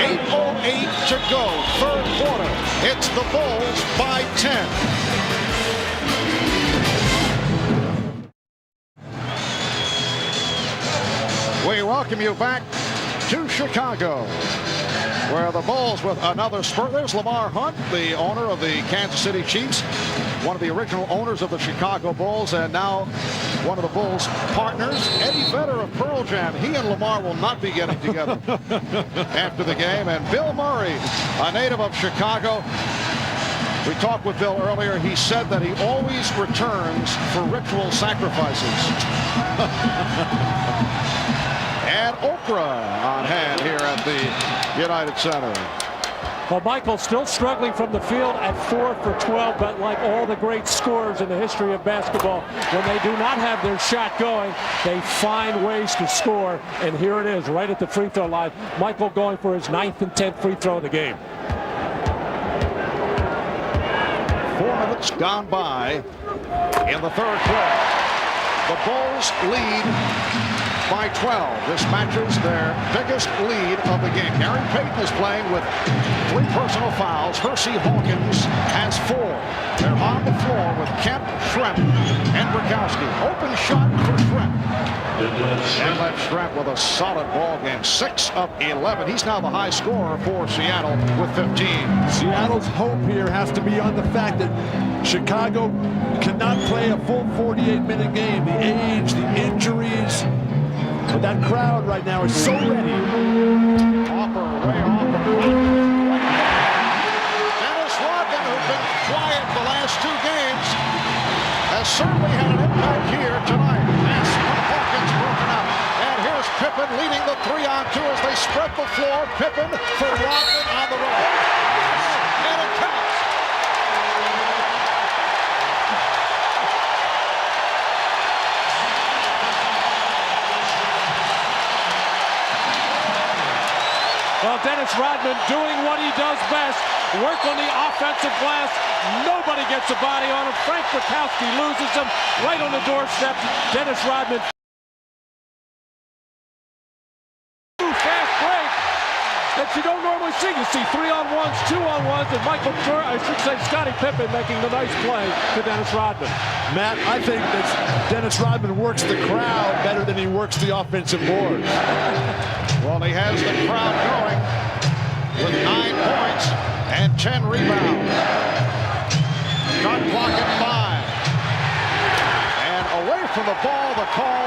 8:08 to go. Third quarter. It's the Bulls by 10. welcome you back to Chicago, where the Bulls with another spurt. There's Lamar Hunt, the owner of the Kansas City Chiefs, one of the original owners of the Chicago Bulls, and now one of the Bulls' partners, Eddie Vedder of Pearl Jam. He and Lamar will not be getting together after the game. And Bill Murray, a native of Chicago. We talked with Bill earlier. He said that he always returns for ritual sacrifices. And okra on hand here at the United Center. Well, Michael still struggling from the field at 4 for 12, but like all the great scorers in the history of basketball, when they do not have their shot going, they find ways to score. And here it is, right at the free throw line. Michael going for his 9th and 10th free throw of the game. 4 minutes gone by in the third quarter. The Bulls lead by 12. This matches their biggest lead of the game. Gary Payton is playing with 3 personal fouls. Hersey Hawkins has 4. They're on the floor with Kemp, Schrempf, and Bukowski. Open shot for Schrempf. And left Schrempf with a solid ball game. 6 of 11. He's now the high scorer for Seattle with 15. Seattle's hope here has to be on the fact that Chicago cannot play a full 48-minute game. The age, the injuries. But that crowd right now is so ready. Hopper way off the front. Dennis Rodman, who's been quiet the last 2 games, has certainly had an impact here tonight. Pass from Hawkins broken up. And here's Pippen leading the 3-on-2 as they spread the floor. Pippen for Rodman on the right. And it counts. Well, Dennis Rodman doing what he does best, work on the offensive glass. Nobody gets a body on him. Frank Bukowski loses him right on the doorstep. Dennis Rodman. Fast break that you don't normally see. You see 3-on-1s, 2-on-1s, and Scottie Pippen making the nice play to Dennis Rodman. Matt, I think that Dennis Rodman works the crowd better than he works the offensive boards. Well, he has the crowd going with 9 points and 10 rebounds. Shot clock at 5. And away from the ball, the call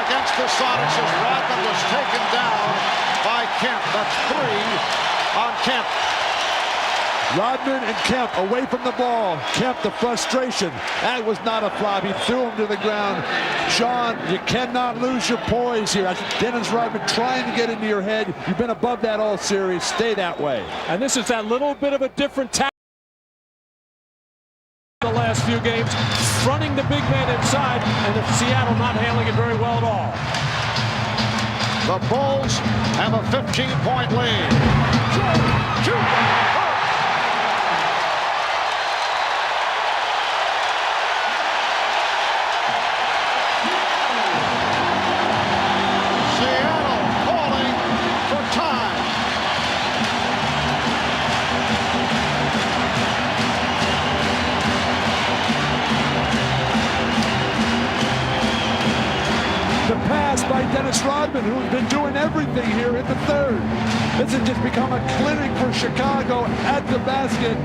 against the Sonics as Rodman was taken down by Kemp. That's 3 on Kemp. Rodman and Kemp away from the ball. Kemp, the frustration. That was not a flop. He threw him to the ground. Sean, you cannot lose your poise here. I think Dennis Rodman trying to get into your head. You've been above that all series. Stay that way. And this is that little bit of a different tactic the last few games, fronting the big man inside, and Seattle not handling it very well at all. The Bulls have a 15-point lead. Shoot! The pass by Dennis Rodman, who's been doing everything here in the third. This has just become a clinic for Chicago at the basket.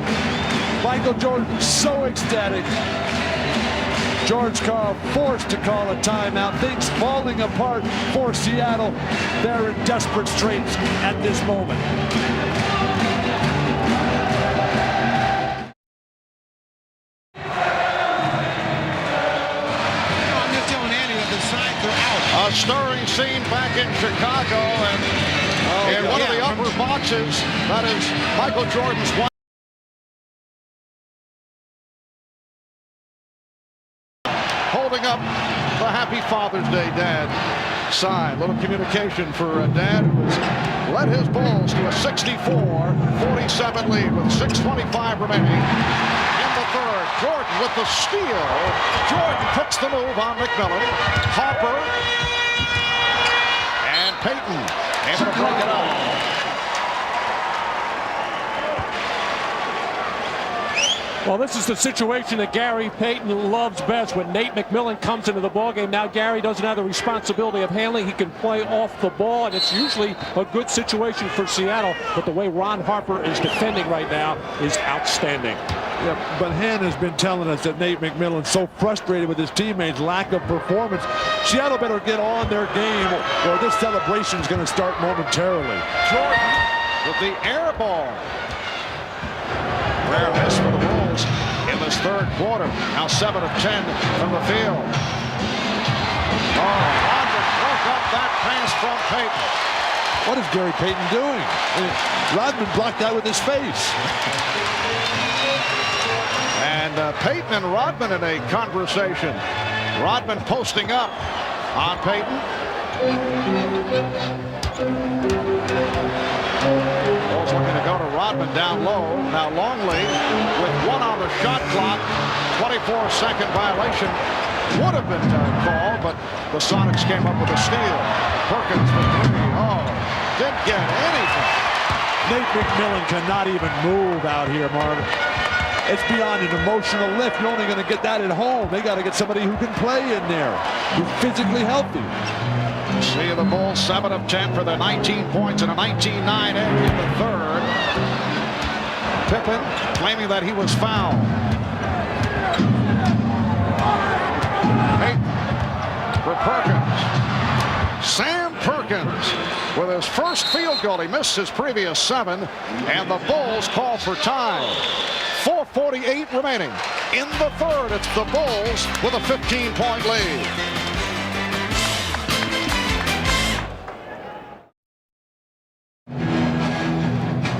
Michael Jordan so ecstatic. George Karl forced to call a timeout. Things falling apart for Seattle. They're in desperate straits at this moment. A stirring scene back in Chicago, and in one of the upper boxes, that is Michael Jordan's wife. Holding up the Happy Father's Day Dad sign. Little communication for a dad who has led his Bulls to a 64-47 lead with 6:25 remaining. Third, Jordan with the steal. Jordan puts the move on McMillan. Hopper and Payton able to break it up. Well, this is the situation that Gary Payton loves best. When Nate McMillan comes into the ballgame, now Gary doesn't have the responsibility of handling. He can play off the ball, and it's usually a good situation for Seattle. But the way Ron Harper is defending right now is outstanding. Yeah, but Han has been telling us that Nate McMillan's so frustrated with his teammates' lack of performance. Seattle better get on their game, or this celebration is going to start momentarily. Jordan with the air ball. Rare miss for the Bulls in this third quarter. Now 7 of 10 from the field. Oh, Rodman broke up that pass from Payton. What is Gary Payton doing? Rodman blocked that with his face. And Payton and Rodman in a conversation. Rodman posting up on Payton. Bulls looking to go to Rodman down low. Now Longley with 1 on the shot clock. 24-second violation would have been called, but the Sonics came up with a steal. Perkins for 3. Oh, didn't get anything. Nate McMillan cannot even move out here, Marvin. It's beyond an emotional lift. You're only going to get that at home. They got to get somebody who can play in there, who's physically healthy. See the Bulls 7 of 10 for their 19 points and a 19-9 edge in the third. Pippen claiming that he was fouled. Payton for Perkins. Sam Perkins with his first field goal. He missed his previous 7, and the Bulls call for time. 4:48 remaining in the third. It's the Bulls with a 15-point lead.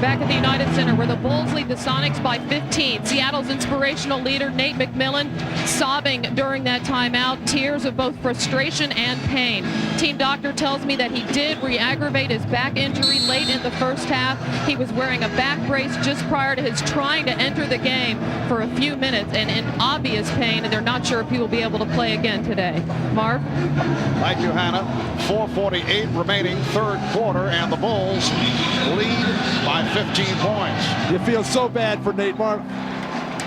Back at the United Center, where the Bulls lead the Sonics by 15. Seattle's inspirational leader, Nate McMillan, sobbing during that timeout. Tears of both frustration and pain. Team doctor tells me that he did re-aggravate his back injury late in the first half. He was wearing a back brace just prior to his trying to enter the game for a few minutes and in obvious pain, and they're not sure if he will be able to play again today. Marv? Thank you, Hannah. 4:48 remaining, third quarter, and the Bulls lead by 15 points. You feel so bad for Nate. Marv,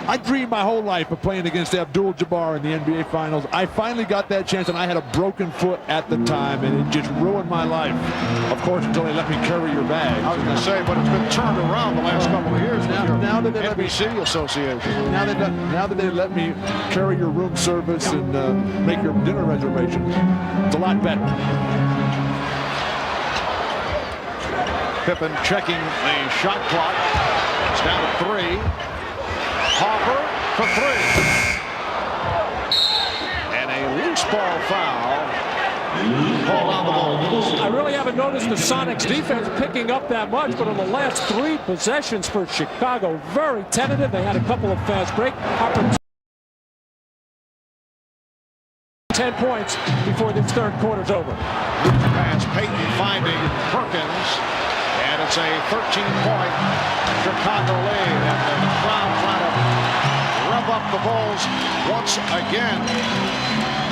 I dreamed my whole life of playing against Abdul-Jabbar in the NBA Finals. I finally got that chance, and I had a broken foot at the time, and it just ruined my life. Of course, until they let me carry your bag. I was going to say, but it's been turned around the last couple of years. Now that they NBC Association. Now that they let me carry your room service and make your dinner reservations, it's a lot better. Pippen checking the shot clock. It's down to 3. Harper for 3. And a loose ball foul called on the Bulls. I really haven't noticed the Sonics defense picking up that much, but on the last 3 possessions for Chicago, very tentative. They had a couple of fast break. Harper 10 points before this third quarter's over. Pass, Payton finding Perkins. And it's a 13-point Chicago lead. And the crowd trying to rev up the Bulls once again.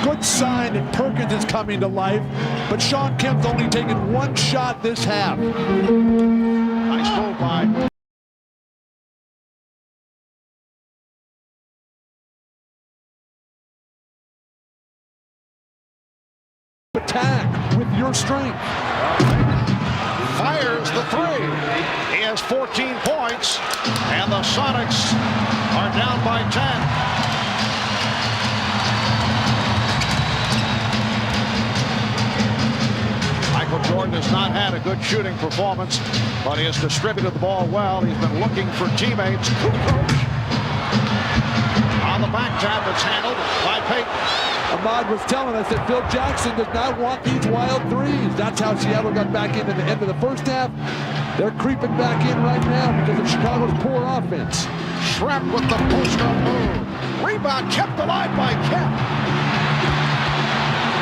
Good sign that Perkins is coming to life, but Sean Kemp's only taken 1 shot this half. Nice move by attack with your strength. Fires the 3. He has 14 points, and the Sonics are down by 10. Michael Jordan has not had a good shooting performance, but he has distributed the ball well. He's been looking for teammates. On the back tap, it's handled by Payton. Ahmad was telling us that Phil Jackson does not want these wild threes. That's how Seattle got back into the end of the first half. They're creeping back in right now because of Chicago's poor offense. Shrep with the post-up move. Rebound kept alive by Kemp.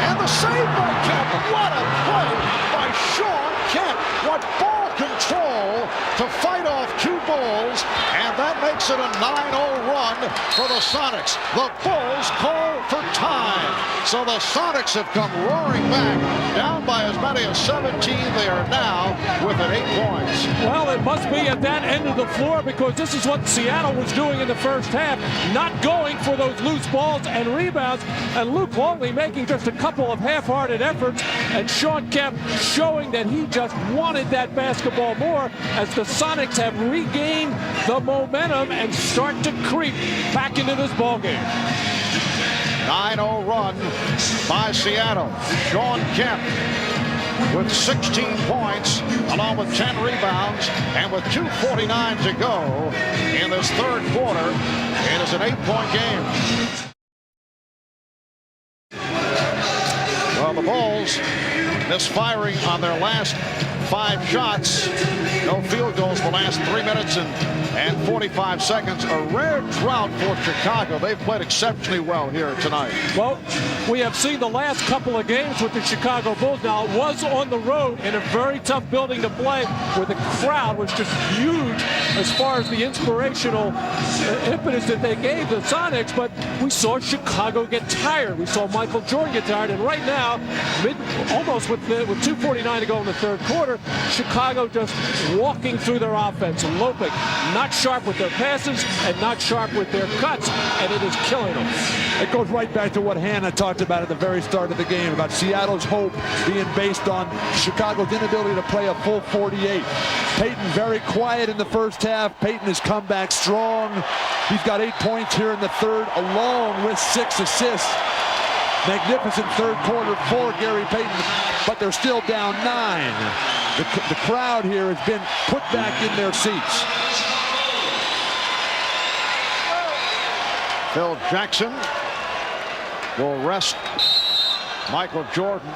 And the save by Kemp. What a play by Sean Kemp. What ball control to fight off 2 Bulls. And that makes it a 9-0 run for the Sonics. The Bulls call for time. So the Sonics have come roaring back, down by as many as 17. They are now within 8 points. Well, it must be at that end of the floor, because this is what Seattle was doing in the first half, not going for those loose balls and rebounds, and Luke Longley making just a couple of half-hearted efforts, and Sean Kemp showing that he just wanted that basketball more, as the Sonics have regained the momentum and start to creep back into this ballgame. 9-0 run by Seattle. Sean Kemp with 16 points, along with 10 rebounds, and with 2:49 to go in this third quarter. It is an 8-point game. Well, the Bulls misfiring on their last 5 shots. No field goals the last 3 minutes and 45 seconds. A rare drought for Chicago. They've played exceptionally well here tonight. Well, we have seen the last couple of games with the Chicago Bulls. Now, it was on the road in a very tough building to play, where the crowd was just huge as far as the inspirational impetus that they gave the Sonics, but we saw Chicago get tired. We saw Michael Jordan get tired, and right now, almost with 2:49 to go in the third quarter, Chicago just walking through their offense, loping, not sharp with their passes and not sharp with their cuts, and it is killing them. It goes right back to what Hannah talked about at the very start of the game, about Seattle's hope being based on Chicago's inability to play a full 48. Payton very quiet in the first half. Payton has come back strong. He's got 8 points here in the third, along with 6 assists. Magnificent third quarter for Gary Payton, but they're still down 9. The crowd here has been put back in their seats. Phil Jackson will rest Michael Jordan.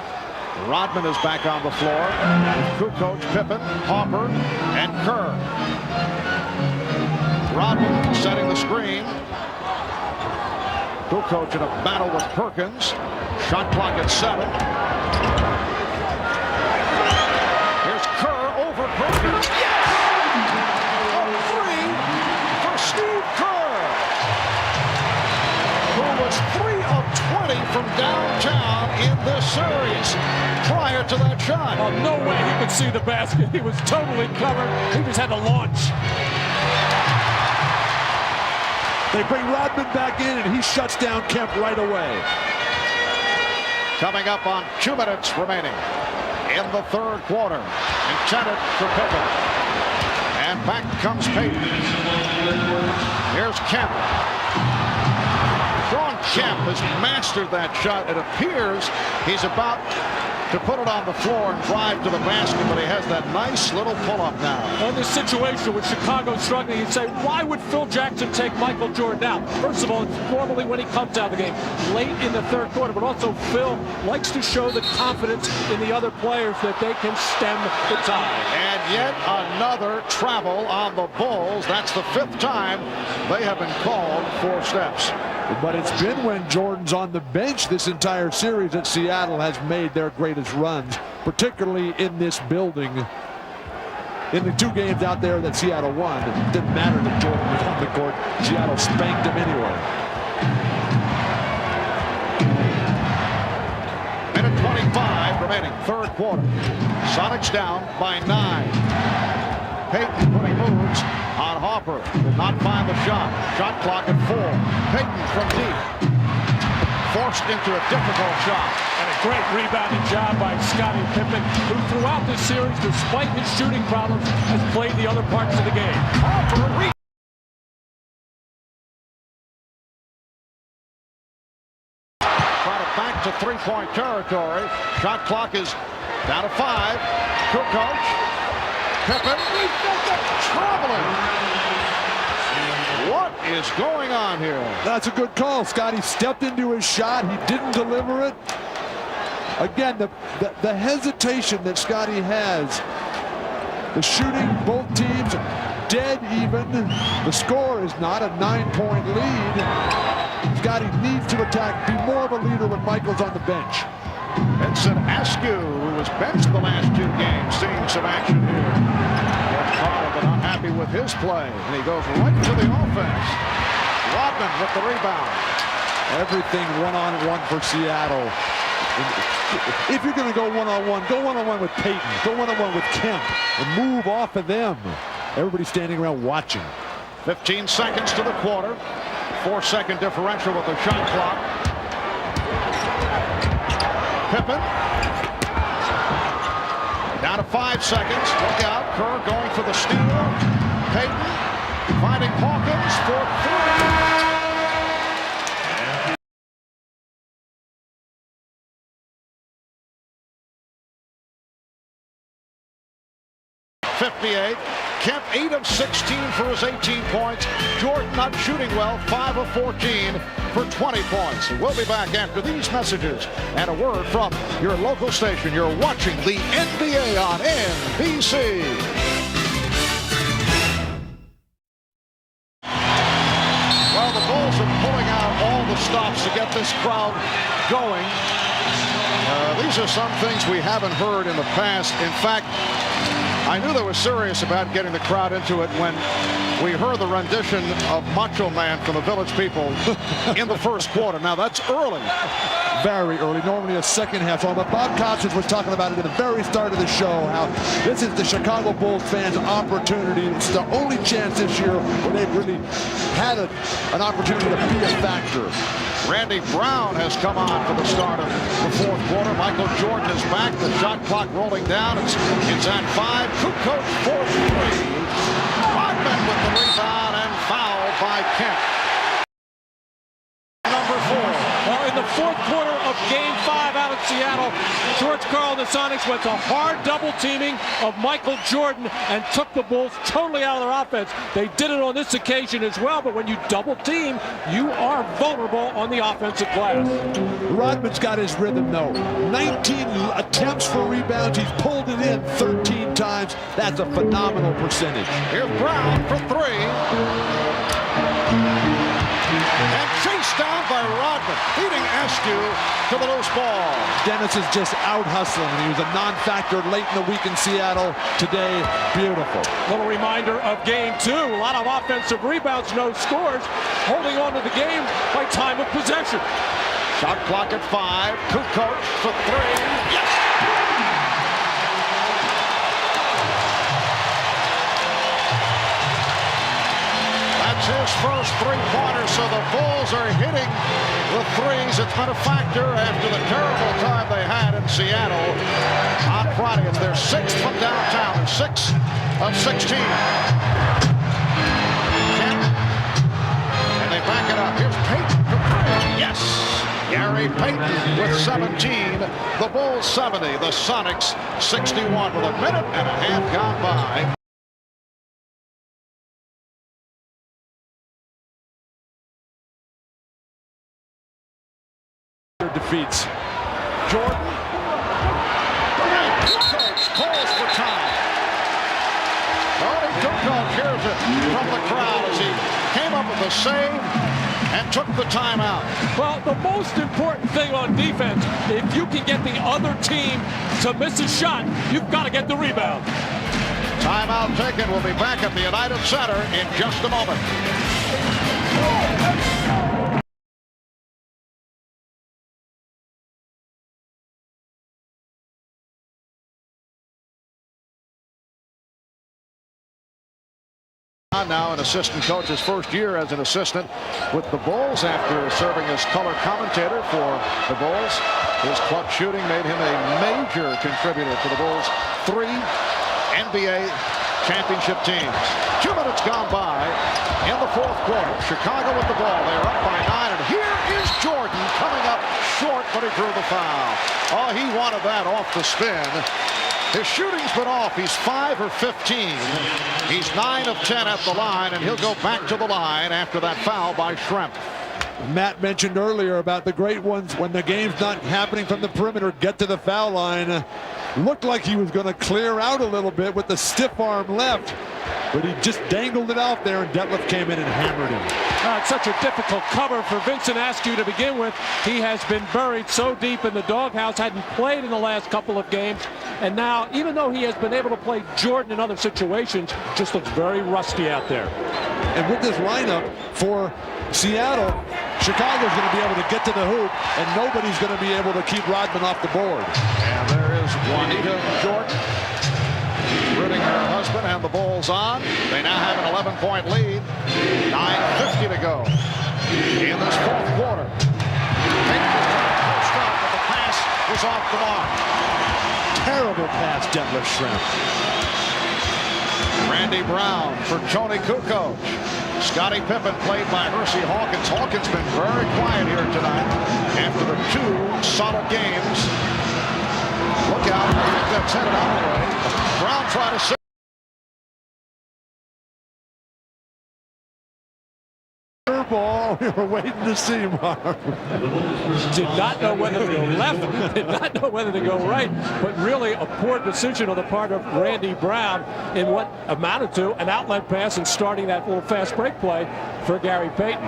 Rodman is back on the floor with Kukoc, Pippen, Hopper, and Kerr. Rodman setting the screen. Kukoc in a battle with Perkins. Shot clock at 7. Here's Kerr over Perkins. Yes! A 3 for Steve Kerr, who was 3 of 20 from downtown in this series prior to that shot. Well, no way he could see the basket. He was totally covered. He just had to launch. They bring Rodman back in, and he shuts down Kemp right away. Coming up on 2 minutes remaining in the third quarter. Intended for Pippen. And back comes Payton. Here's Kemp. Sean Kemp has mastered that shot. It appears he's about to put it on the floor and drive to the basket, but he has that nice little pull-up now. In this situation with Chicago struggling, you'd say, why would Phil Jackson take Michael Jordan out? First of all, it's normally when he comes out of the game, late in the third quarter, but also Phil likes to show the confidence in the other players that they can stem the tide. And yet another travel on the Bulls. That's the 5th time they have been called 4 steps. But it's been when Jordan's on the bench this entire series that Seattle has made their greatest runs, particularly in this building. In the 2 games out there that Seattle won, it didn't matter that Jordan was on the court. Seattle spanked him anyway. Minute 25 remaining, third quarter. Sonics down by 9. Payton putting moves on Hopper. Did not find the shot. Shot clock at 4. Payton from deep. Forced into a difficult shot. And a great rebounding job by Scottie Pippen, who throughout this series, despite his shooting problems, has played the other parts of the game. Hopper trying to back to 3-point territory. Shot clock is down to 5. Kukoc. Pippen traveling. What is going on here? That's a good call. Scottie stepped into his shot. He didn't deliver it. Again, the hesitation that Scottie has. The shooting, both teams dead even. The score is not a 9-point lead. Scottie needs to attack, be more of a leader when Michael's on the bench. Vincent Askew, who was benched the last 2 games, seeing some action here. But unhappy with his play, and he goes right to the offense. Rodman with the rebound. Everything one-on-one for Seattle. If you're going to go one-on-one, go one-on-one with Payton. Go one-on-one with Kemp and move off of them. Everybody's standing around watching. 15 seconds to the quarter. 4-second differential with the shot clock. Pippen. Down to 5 seconds. Look out. Kerr going for the steal. Payton finding Hawkins for 3. 58. Kemp 8 of 16 for his 18 points. Jordan not shooting well, 5 of 14 for 20 points. We'll be back after these messages and a word from your local station. You're watching the NBA on NBC. Well, the Bulls are pulling out all the stops to get this crowd going. These are some things we haven't heard in the past. In fact, I knew they were serious about getting the crowd into it when we heard the rendition of Macho Man from the Village People in the first quarter. Now, that's early. Very early, normally a second half song. But Bob Costas was talking about it at the very start of the show, how this is the Chicago Bulls fans' opportunity. It's the only chance this year where they've really had an opportunity to be a factor. Randy Brown has come on for the start of the fourth quarter. Michael Jordan is back. The shot clock rolling down. It's at 5. Kukoc for 3. Rodman with the rebound and fouled by Kemp. Number 4. Well, in the fourth quarter of Game 5 out at Seattle, George Karl and the Sonics went to hard double teaming of Michael Jordan and took the Bulls totally out of their offense. They did it on this occasion as well, but when you double team, you are vulnerable on the offensive glass. Rodman's got his rhythm, though. 19 attempts for rebounds. He's pulled it in 13 times. That's a phenomenal percentage. Here's Brown for 3. And chased down by Rodman, beating Askew to the loose ball. Dennis is just out hustling. He was a non-factor late in the week in Seattle. Today, beautiful. Little reminder of Game 2. A lot of offensive rebounds, no scores. Holding on to the game by time of possession. Shot clock at 5. Kukoc for 3. Yes! His first three-pointer, so the Bulls are hitting the threes. It's been a factor after the terrible time they had in Seattle on Friday. It's their 6th from downtown, 6 of 16. Kemp, and they back it up. Here's Payton for 3. Yes! Gary Payton with 17. The Bulls 70. The Sonics 61 with a minute and a half gone by. Defeats. Jordan. And Kukoc calls for time. Tony Kukoc hears it from the crowd as he came up with a save and took the timeout. Well, the most important thing on defense, if you can get the other team to miss a shot, you've got to get the rebound. Timeout taken. We'll be back at the United Center in just a moment. Now an assistant coach, his first year as an assistant with the Bulls after serving as color commentator for the Bulls. His clutch shooting made him a major contributor to the Bulls' 3 NBA championship teams. 2 minutes gone by in the fourth quarter. Chicago with the ball. They're up by 9, and here is Jordan coming up short, but he drew the foul. Oh, he wanted that off the spin. His shooting's been off. He's 5 of 15. He's 9 of 10 at the line, and he'll go back to the line after that foul by Schrempf. Matt mentioned earlier about the great ones when the game's not happening from the perimeter, get to the foul line. Looked like he was going to clear out a little bit with the stiff arm left, but he just dangled it out there, and Detlef came in and hammered him. It's such a difficult cover for Vincent Askew to begin with. He has been buried so deep in the doghouse, hadn't played in the last couple of games, and now, even though he has been able to play Jordan in other situations, just looks very rusty out there. And with this lineup for Seattle, Chicago's going to be able to get to the hoop, and nobody's going to be able to keep Rodman off the board. And there is Juanita Jordan rooting her husband, and the Bulls on. They now have an 11-point lead. 9:50 to go in this fourth quarter. Payton was trying to post up, but the pass was off the mark. Terrible pass, Detlef Schrempf. Randy Brown for Tony Kukoc. Scottie Pippen played by Hersey Hawkins. Hawkins been very quiet here tonight after the 2 solid games. Look out. I think that's headed out of the way. Brown trying to set. Ball. We were waiting to see, Mark. Did not know whether to go left, did not know whether to go right, but really a poor decision on the part of Randy Brown in what amounted to an outlet pass and starting that little fast break play for Gary Payton.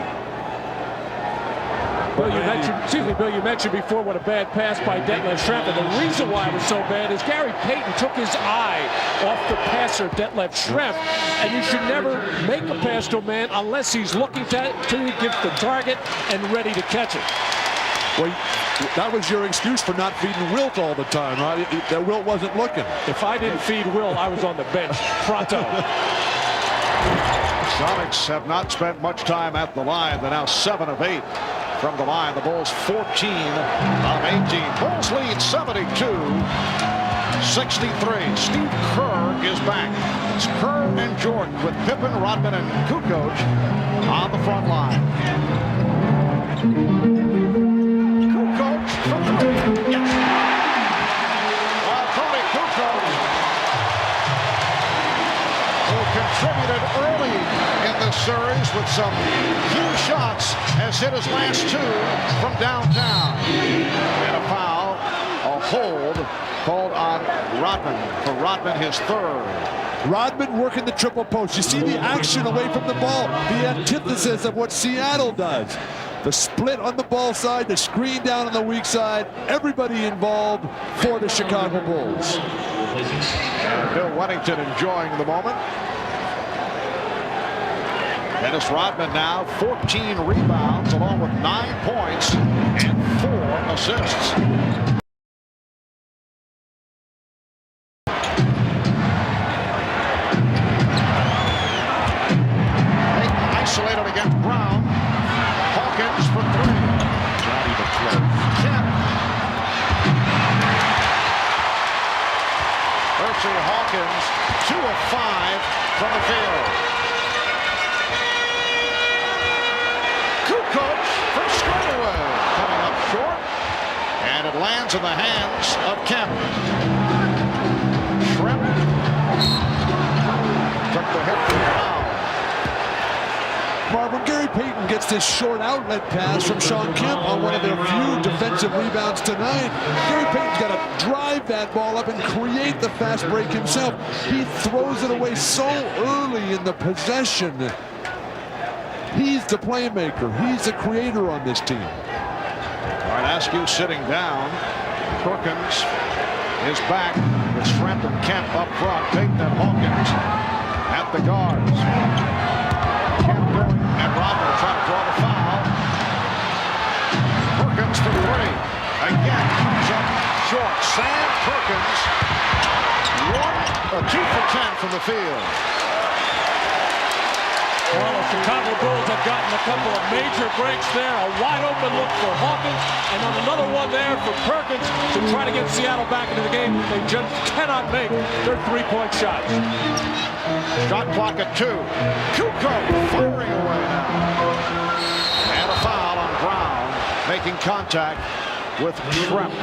Bill, you mentioned before what a bad pass by Detlef Schrempf, and the reason why it was so bad is Gary Payton took his eye off the passer, Detlef Schrempf, and you should never make a pass to a man unless he's looking to give the target and ready to catch it. Well, that was your excuse for not feeding Wilt all the time, right? That Wilt wasn't looking. If I didn't feed Will, I was on the bench. Pronto. Sonics have not spent much time at the line. They're now 7 of 8 from the line. The Bulls 14 of 18. Bulls lead 72-63. Steve Kerr is back. It's Kerr and Jordan with Pippen, Rodman, and Kukoc on the front line. Kukoc from 3. Yes. While Tony Kukoc, who contributed early in this series with some huge shots, has hit his last 2 from downtown. And a foul, a hold called on Rodman. For Rodman, his 3rd. Rodman working the triple post. You see the action away from the ball, the antithesis of what Seattle does. The split on the ball side, the screen down on the weak side, everybody involved for the Chicago Bulls. And Bill Wennington enjoying the moment. Dennis Rodman now 14 rebounds along with 9 points and 4 assists. Isolated against Brown. Hawkins for 3. Not even close. Kemp. Hersey Hawkins 2 of 5 from the field. Kukoc for straightaway, coming up short, and it lands in the hands of Kemp. Schrempf took the hit for Brown. Mark, when Gary Payton gets this short outlet pass from Shawn Kemp on one of their few defensive rebounds tonight, Gary Payton's got to drive that ball up and create the fast break himself. He throws it away so early in the possession. He's the playmaker. He's the creator on this team. All right, Askew sitting down. Perkins is back with Schrempf and Kemp up front. Payton and Hawkins at the guards. Kemp going, and Rodman trying to draw the foul. Perkins for 3. Again, comes up short. Sam Perkins, 2 for 10 from the field. Well, the Chicago Bulls have gotten a couple of major breaks there. A wide open look for Hawkins, and on another one there for Perkins to try to get Seattle back into the game. They just cannot make their 3-point shots. Shot clock at 2. Kukoc firing away now. And a foul on Brown, making contact with Schrempf.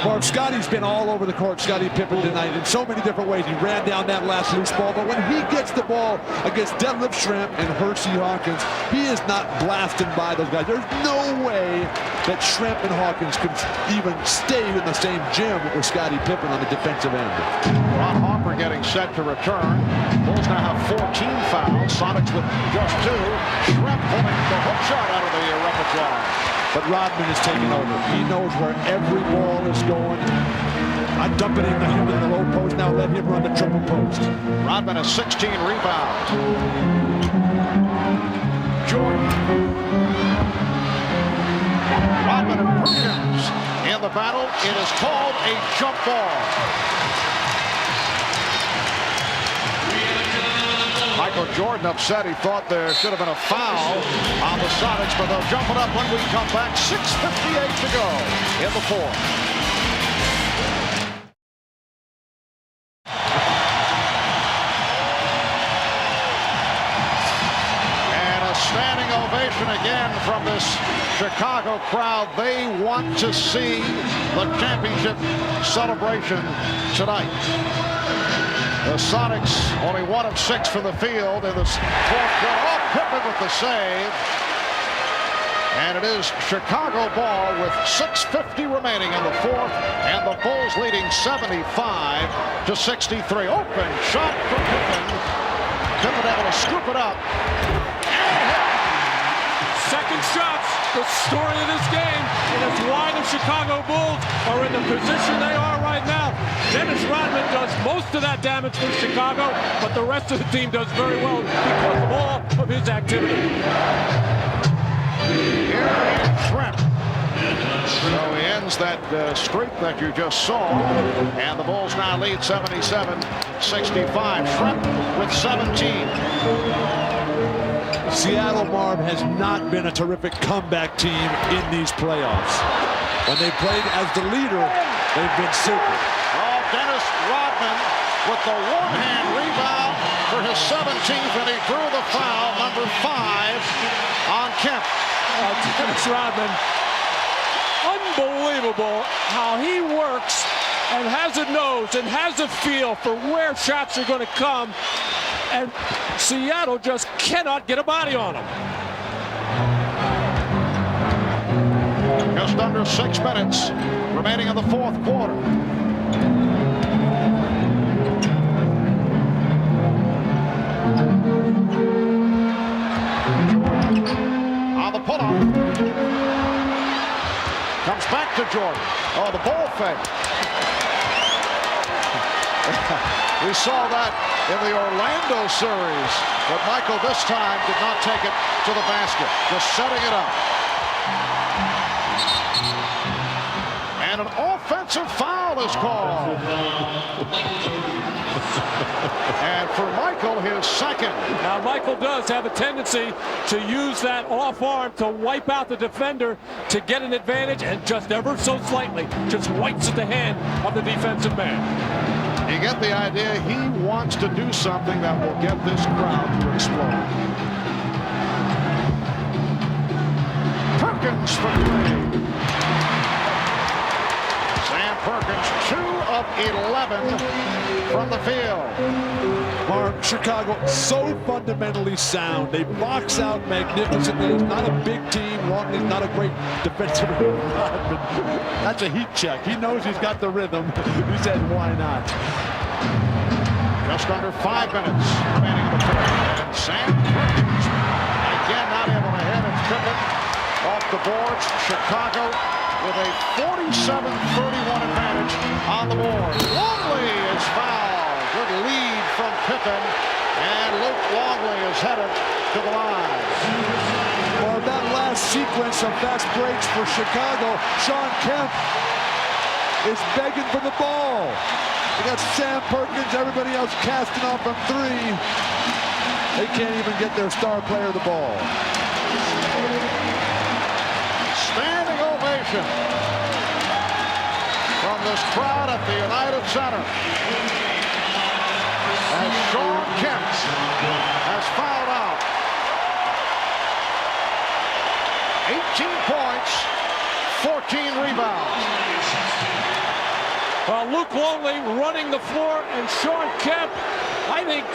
Mark, Scotty's been all over the court, Scottie Pippen, tonight in so many different ways. He ran down that last loose ball, but when he gets the ball against Detlef Schrempf and Hersey Hawkins, he is not blasted by those guys. There's no way that Schrempf and Hawkins could even stay in the same gym with Scottie Pippen on the defensive end. Ron Harper getting set to return. Bulls now have 14 fouls. Sonics with just 2. Schrempf pulling the hook shot out of the repertoire. But Rodman is taking over. He knows where every ball is going. I'd dump it in him in the low post. Now let him run the triple post. Rodman has 16 rebounds. Jordan. Rodman and Perkins in the battle. It is called a jump ball. Michael Jordan upset. He thought there should have been a foul on the Sonics, but they'll jump it up when we come back. 6:58 to go in the fourth. And a standing ovation again from this Chicago crowd. They want to see the championship celebration tonight. The Sonics only 1 of 6 from the field in the fourth quarter. Oh, Pippen with the save. And it is Chicago ball with 6:50 remaining in the fourth. And the Bulls leading 75-63. Open shot for Pippen. Pippen able to scoop it up. Second shots, the story of this game, and it's why the Chicago Bulls are in the position they are right now. Dennis Rodman does most of that damage for Chicago, but the rest of the team does very well because of all of his activity. Here is Shrimp. So he ends that streak that you just saw, and the Bulls now lead 77-65. Shrimp with 17. Seattle, Marv, has not been a terrific comeback team in these playoffs. When they played as the leader, they've been super. Oh, Dennis Rodman with the one-hand rebound for his 17th, and he drew the foul, number 5, on Kemp. Dennis Rodman, unbelievable how he works and has a nose and has a feel for where shots are going to come. And Seattle just cannot get a body on him. Just under 6 minutes remaining in the fourth quarter. On the pull-up. Comes back to Jordan. Oh, the ball fake. We saw that in the Orlando series, but Michael this time did not take it to the basket, just setting it up. And an offensive foul is called. And for Michael, his second. Now, Michael does have a tendency to use that off arm to wipe out the defender to get an advantage, and just ever so slightly just wipes at the hand of the defensive man. You get the idea. He wants to do something that will get this crowd to explode. Perkins for 3. Sam Perkins, 2 of 11 from the field. Mark, Chicago so fundamentally sound. They box out magnificently. It's not a big team. Longley's not a great defensive but that's a heat check. He knows he's got the rhythm. He said, why not? Just under 5 minutes remaining in the fourth. And Sam Perkins again not able to hit. It's Pippen off the boards. Chicago with a 47-31 advantage on the board. Longley is fouled. Good lead from Pippen, and Luke Longley is headed to the line. Well, that last sequence of fast breaks for Chicago, Shawn Kemp is begging for the ball. They got Sam Perkins, everybody else casting off from 3. They can't even get their star player the ball. Standing ovation from this crowd at the United Center. As Shawn Kemp has fouled out. 18 points, 14 rebounds. Luke Longley running the floor, and Shawn Kemp, I think,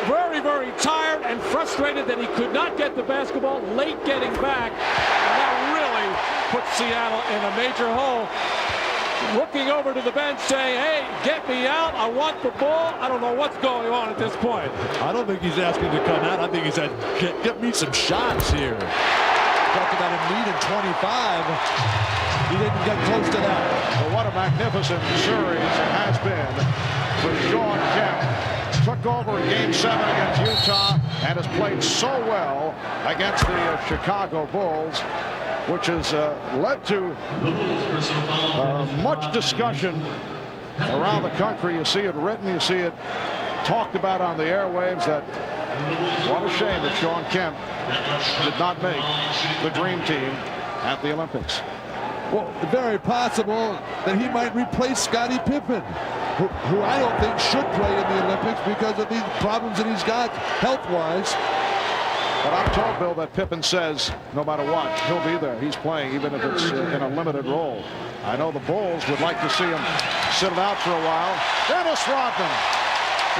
very, very tired and frustrated that he could not get the basketball late getting back. And that really put Seattle in a major hole. Looking over to the bench saying, hey, get me out. I want the ball. I don't know what's going on at this point. I don't think he's asking to come out. I think he said, get me some shots here. expected at a meet in 25. He didn't get close to that. Well, what a magnificent series it has been for Sean Kemp. Took over in Game 7 against Utah and has played so well against the Chicago Bulls, which has led to much discussion around the country. You see it written, you see it talked about on the airwaves, that what a shame that Sean Kemp did not make the dream team at the Olympics. Well, very possible that he might replace Scottie Pippen, who I don't think should play in the Olympics because of these problems that he's got health-wise. But I'm told, Bill, that Pippen says no matter what, he'll be there. He's playing, even if it's in a limited role. I know the Bulls would like to see him sit it out for a while. Dennis Rodman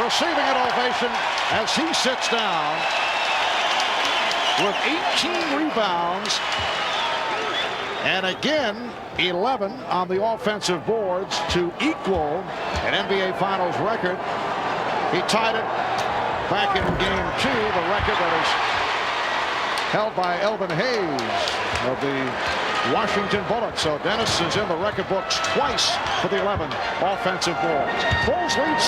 receiving an ovation as he sits down with 18 rebounds. And again, 11 on the offensive boards to equal an NBA Finals record. He tied it back in Game 2, the record that is held by Elvin Hayes of the Washington Bullets. So Dennis is in the record books twice for the 11 offensive boards. Bulls lead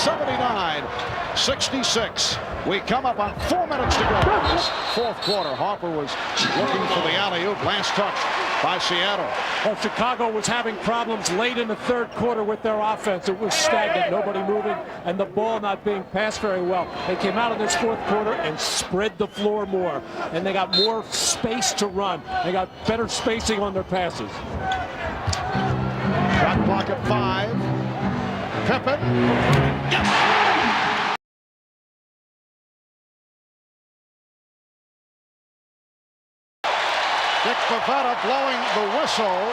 79-66. We come up on 4 minutes to go in this fourth quarter. Harper was looking for the alley-oop. Last touch by Seattle. Well, Chicago was having problems late in the third quarter with their offense. It was stagnant, nobody moving, and the ball not being passed very well. They came out in this fourth quarter and spread the floor more, and they got more space to run. They got better spacing on their passes. Shot clock at 5. Pippen. Yes. Dick Bavetta blowing the whistle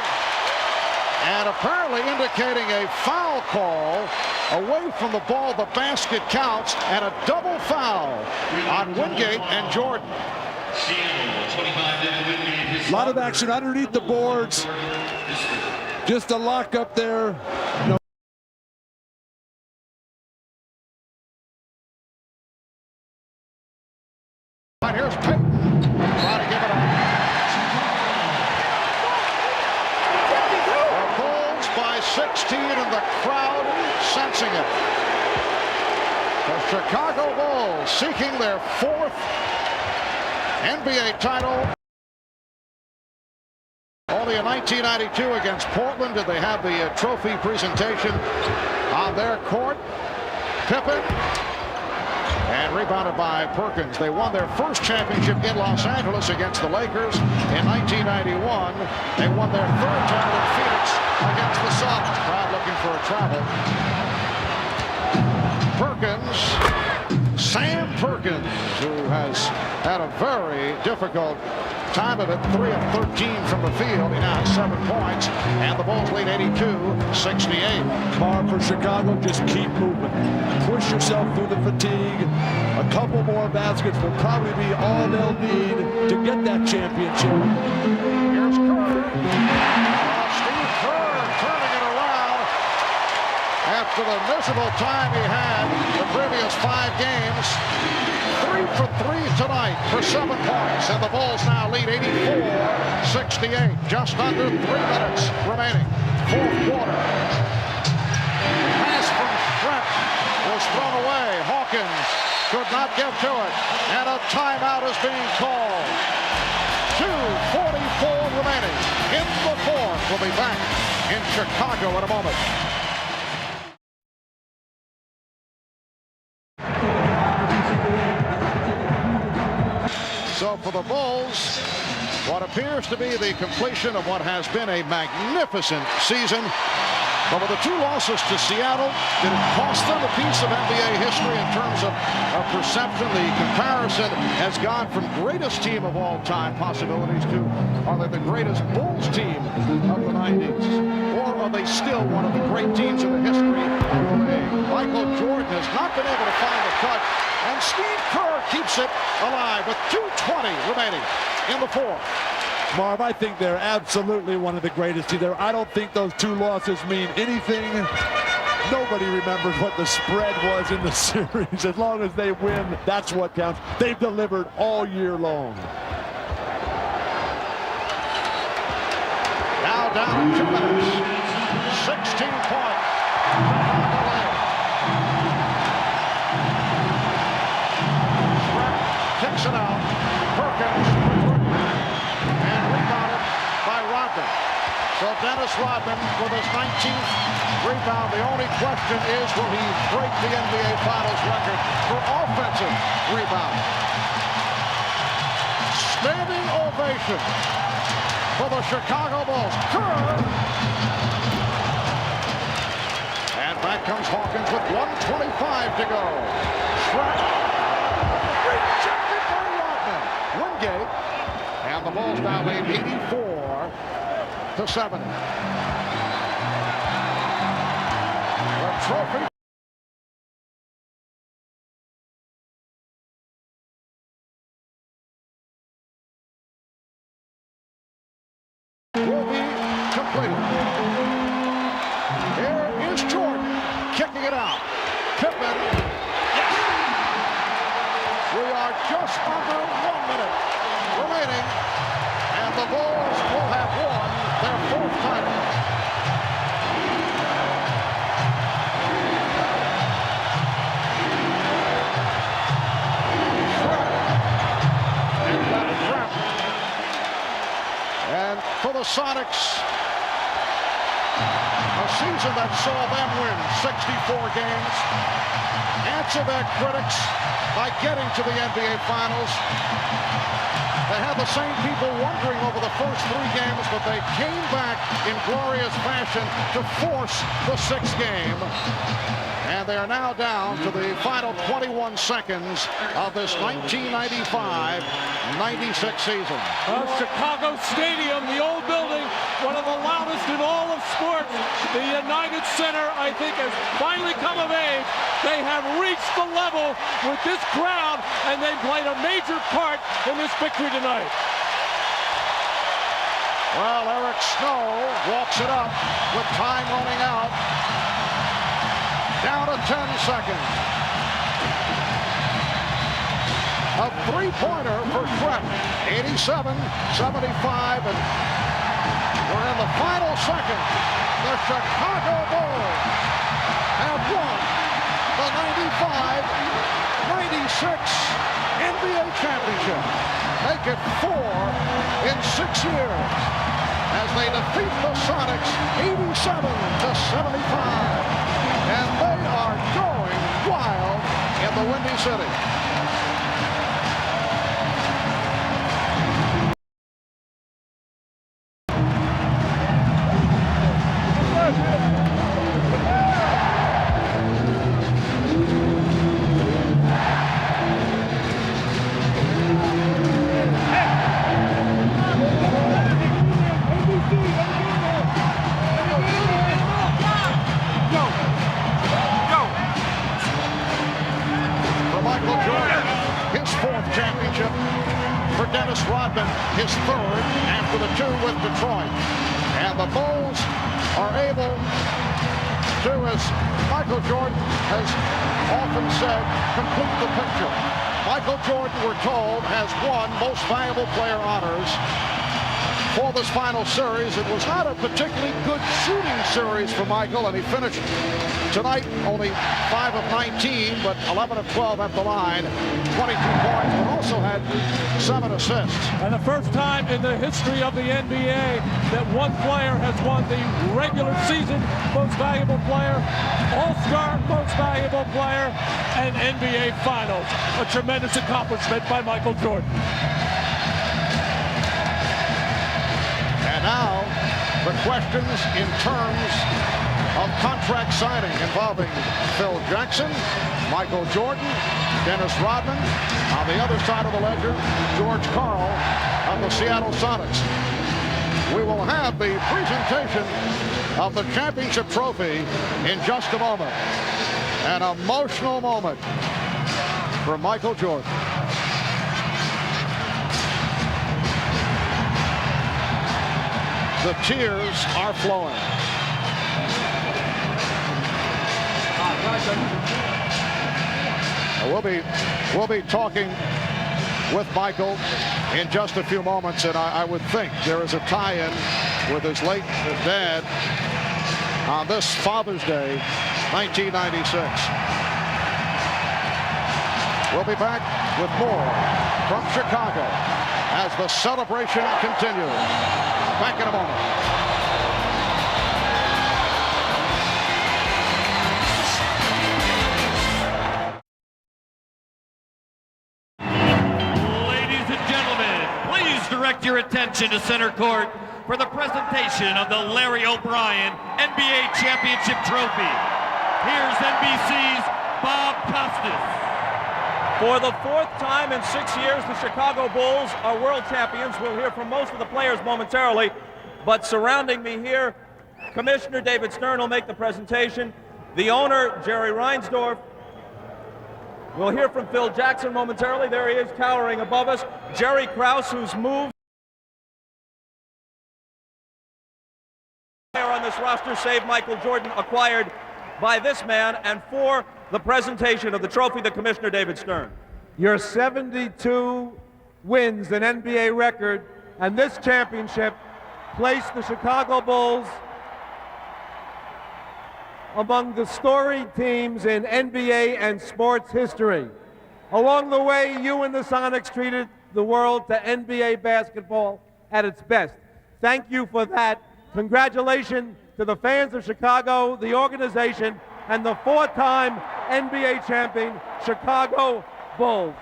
and apparently indicating a foul call away from the ball. The basket counts, and a double foul on Wingate and Jordan. A lot of action underneath the boards. Just a lock up there. No. And here's Payton trying to give it up. The Bulls by 16, and the crowd sensing it. The Chicago Bulls seeking their 4th NBA title. Only in 1992 against Portland did they have the trophy presentation on their court. Pippen, and rebounded by Perkins. They won their first championship in Los Angeles against the Lakers in 1991. They won their 3rd title in Phoenix against the Suns. Crowd looking for a travel. Perkins, Sam Perkins, who has had a very difficult time of it. 3 of 13 from the field. He now has 7 points, and the Bulls lead 82-68. Bar for Chicago, just keep moving. Push yourself through the fatigue. A couple more baskets will probably be all they'll need to get that championship. Here's Kerr. Steve Kerr turning it around after the miserable time he had the previous 5 games. 3 for 3 tonight for 7 points, and the Bulls now lead 84-68. Just under 3 minutes remaining. Fourth quarter. Pass from Trent was thrown away. Hawkins could not get to it, and a timeout is being called. 2:44 remaining in the fourth. We'll be back in Chicago in a moment. So for the Bulls, what appears to be the completion of what has been a magnificent season. But with the 2 losses to Seattle, did it cost them a piece of NBA history in terms of perception? The comparison has gone from greatest team of all time possibilities to, are they the greatest Bulls team of the 90s? Or are they still one of the great teams in the history of the league? Michael Jordan has not been able to find the cut, and Steve Kerr keeps it alive with 2:20 remaining in the fourth. Marv, I think they're absolutely one of the greatest either. I don't think those 2 losses mean anything. Nobody remembers what the spread was in the series. As long as they win, that's what counts. They've delivered all year long. now down 2 minutes. 16-point Chicago lead. Kicks it out. Perkins and rebounded by Rodman. So Dennis Rodman with his 19th rebound. The only question is, will he break the NBA Finals record for offensive rebound? Standing ovation for the Chicago Bulls. Kerr. And back comes Hawkins with 1:25 to go. Shrek. Rejected by Rodman. Wingate. And the Bulls now lead 84-70. The trophy. Will be completed. Here is Jordan kicking it out. Pippen. Yes. We are just under 1 minute remaining, and the Bulls will have won their 4th title. And for the Sonics, a season that saw them win 64 games, answer their critics by getting to the NBA Finals. They had the same people wondering over the first 3 games, but they came back in glorious fashion to force the 6th game. And they are now down to the final 21 seconds of this 1995-96 season. Chicago Stadium, the old building, one of the loudest in all of sports. The United Center, I think, has finally come of age. They have reached the level with this crowd, and they played a major part in this victory tonight. Well, Eric Snow walks it up with time running out. Down to 10 seconds. A three-pointer for Trent. 87-75, and we're in the final second. The Chicago Bulls have won the 95-96 NBA championship. Make it 4 in 6 years as they defeat the Sonics 87-75. And they are going wild in the Windy City. Championship for Dennis Rodman, his 3rd after the 2 with Detroit. And the Bulls are able to, as Michael Jordan has often said, complete the picture. Michael Jordan, we're told, has won Most Valuable Player honors for this final series. It was not a particularly good shooting series for Michael, and he finished tonight only 5 of 19, but 11 of 12 at the line, 22 points, but also had 7 assists. And the first time in the history of the NBA that one player has won the regular season Most Valuable Player, All-Star Most Valuable Player, and NBA Finals. A tremendous accomplishment by Michael Jordan. And now, the questions in terms of contract signing involving Phil Jackson, Michael Jordan, Dennis Rodman. On the other side of the ledger, George Karl of the Seattle Sonics. We will have the presentation of the championship trophy in just a moment. An emotional moment for Michael Jordan. The tears are flowing. We'll be talking with Michael in just a few moments, and I would think there is a tie-in with his late dad on this Father's Day, 1996. We'll be back with more from Chicago as the celebration continues. Back in a moment. Direct your attention to center court for the presentation of the Larry O'Brien NBA Championship Trophy. Here's NBC's Bob Costas. For the fourth time in 6 years, the Chicago Bulls are world champions. We'll hear from most of the players momentarily, but surrounding me here, Commissioner David Stern will make the presentation. The owner, Jerry Reinsdorf. We'll hear from Phil Jackson momentarily. There he is, towering above us. Jerry Krause, whose move on this roster saved Michael Jordan, acquired by this man. And for the presentation of the trophy, the Commissioner, David Stern. Your 72 wins, an NBA record, and this championship placed the Chicago Bulls among the storied teams in NBA and sports history. Along the way, you and the Sonics treated the world to NBA basketball at its best. Thank you for that. Congratulations to the fans of Chicago, the organization, and the four-time NBA champion, Chicago Bulls.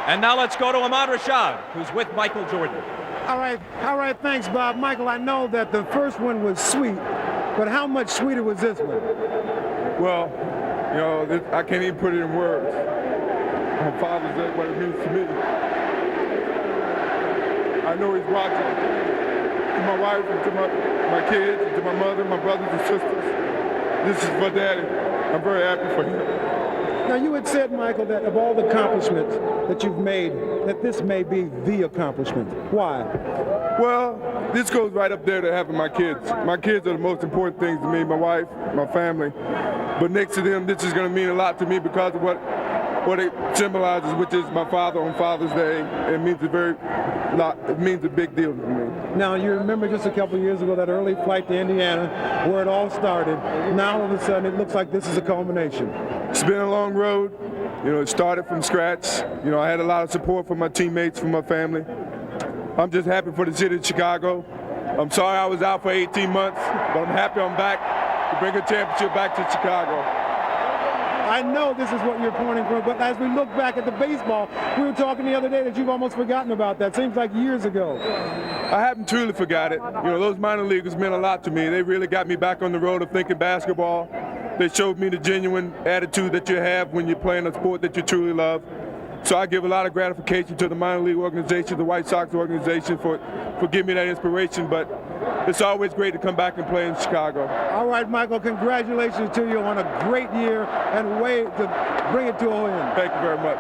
And now let's go to Ahmad Rashad, who's with Michael Jordan. All right, thanks, Bob. Michael, I know that the first one was sweet, but how much sweeter was this one? Well, you know, I can't even put it in words. My Father's Day, what it means to me. I know he's watching. To my wife, and to my kids, and to my mother, my brothers and sisters. This is for Daddy. I'm very happy for him. Now, you had said, Michael, that of all the accomplishments that you've made, that this may be the accomplishment. Why? Well, this goes right up there to having my kids. My kids are the most important things to me, my wife, my family. But next to them, this is going to mean a lot to me because of what it symbolizes, which is my father on Father's Day. It means it means a big deal to me. Now, you remember just a couple of years ago that early flight to Indiana where it all started. Now, all of a sudden, it looks like this is a culmination. It's been a long road. You know, it started from scratch. You know, I had a lot of support from my teammates, from my family. I'm just happy for the city of Chicago. I'm sorry I was out for 18 months, but I'm happy I'm back to bring a championship back to Chicago. I know this is what you're pointing for, but as we look back at the baseball, we were talking the other day that you've almost forgotten about that. Seems like years ago. I haven't truly forgot it. You know, those minor leaguers meant a lot to me. They really got me back on the road of thinking basketball. They showed me the genuine attitude that you have when you're playing a sport that you truly love. So I give a lot of gratification to the minor league organization, the White Sox organization for giving me that inspiration, but it's always great to come back and play in Chicago. All right, Michael, congratulations to you on a great year and way to bring it to a win. Thank you very much.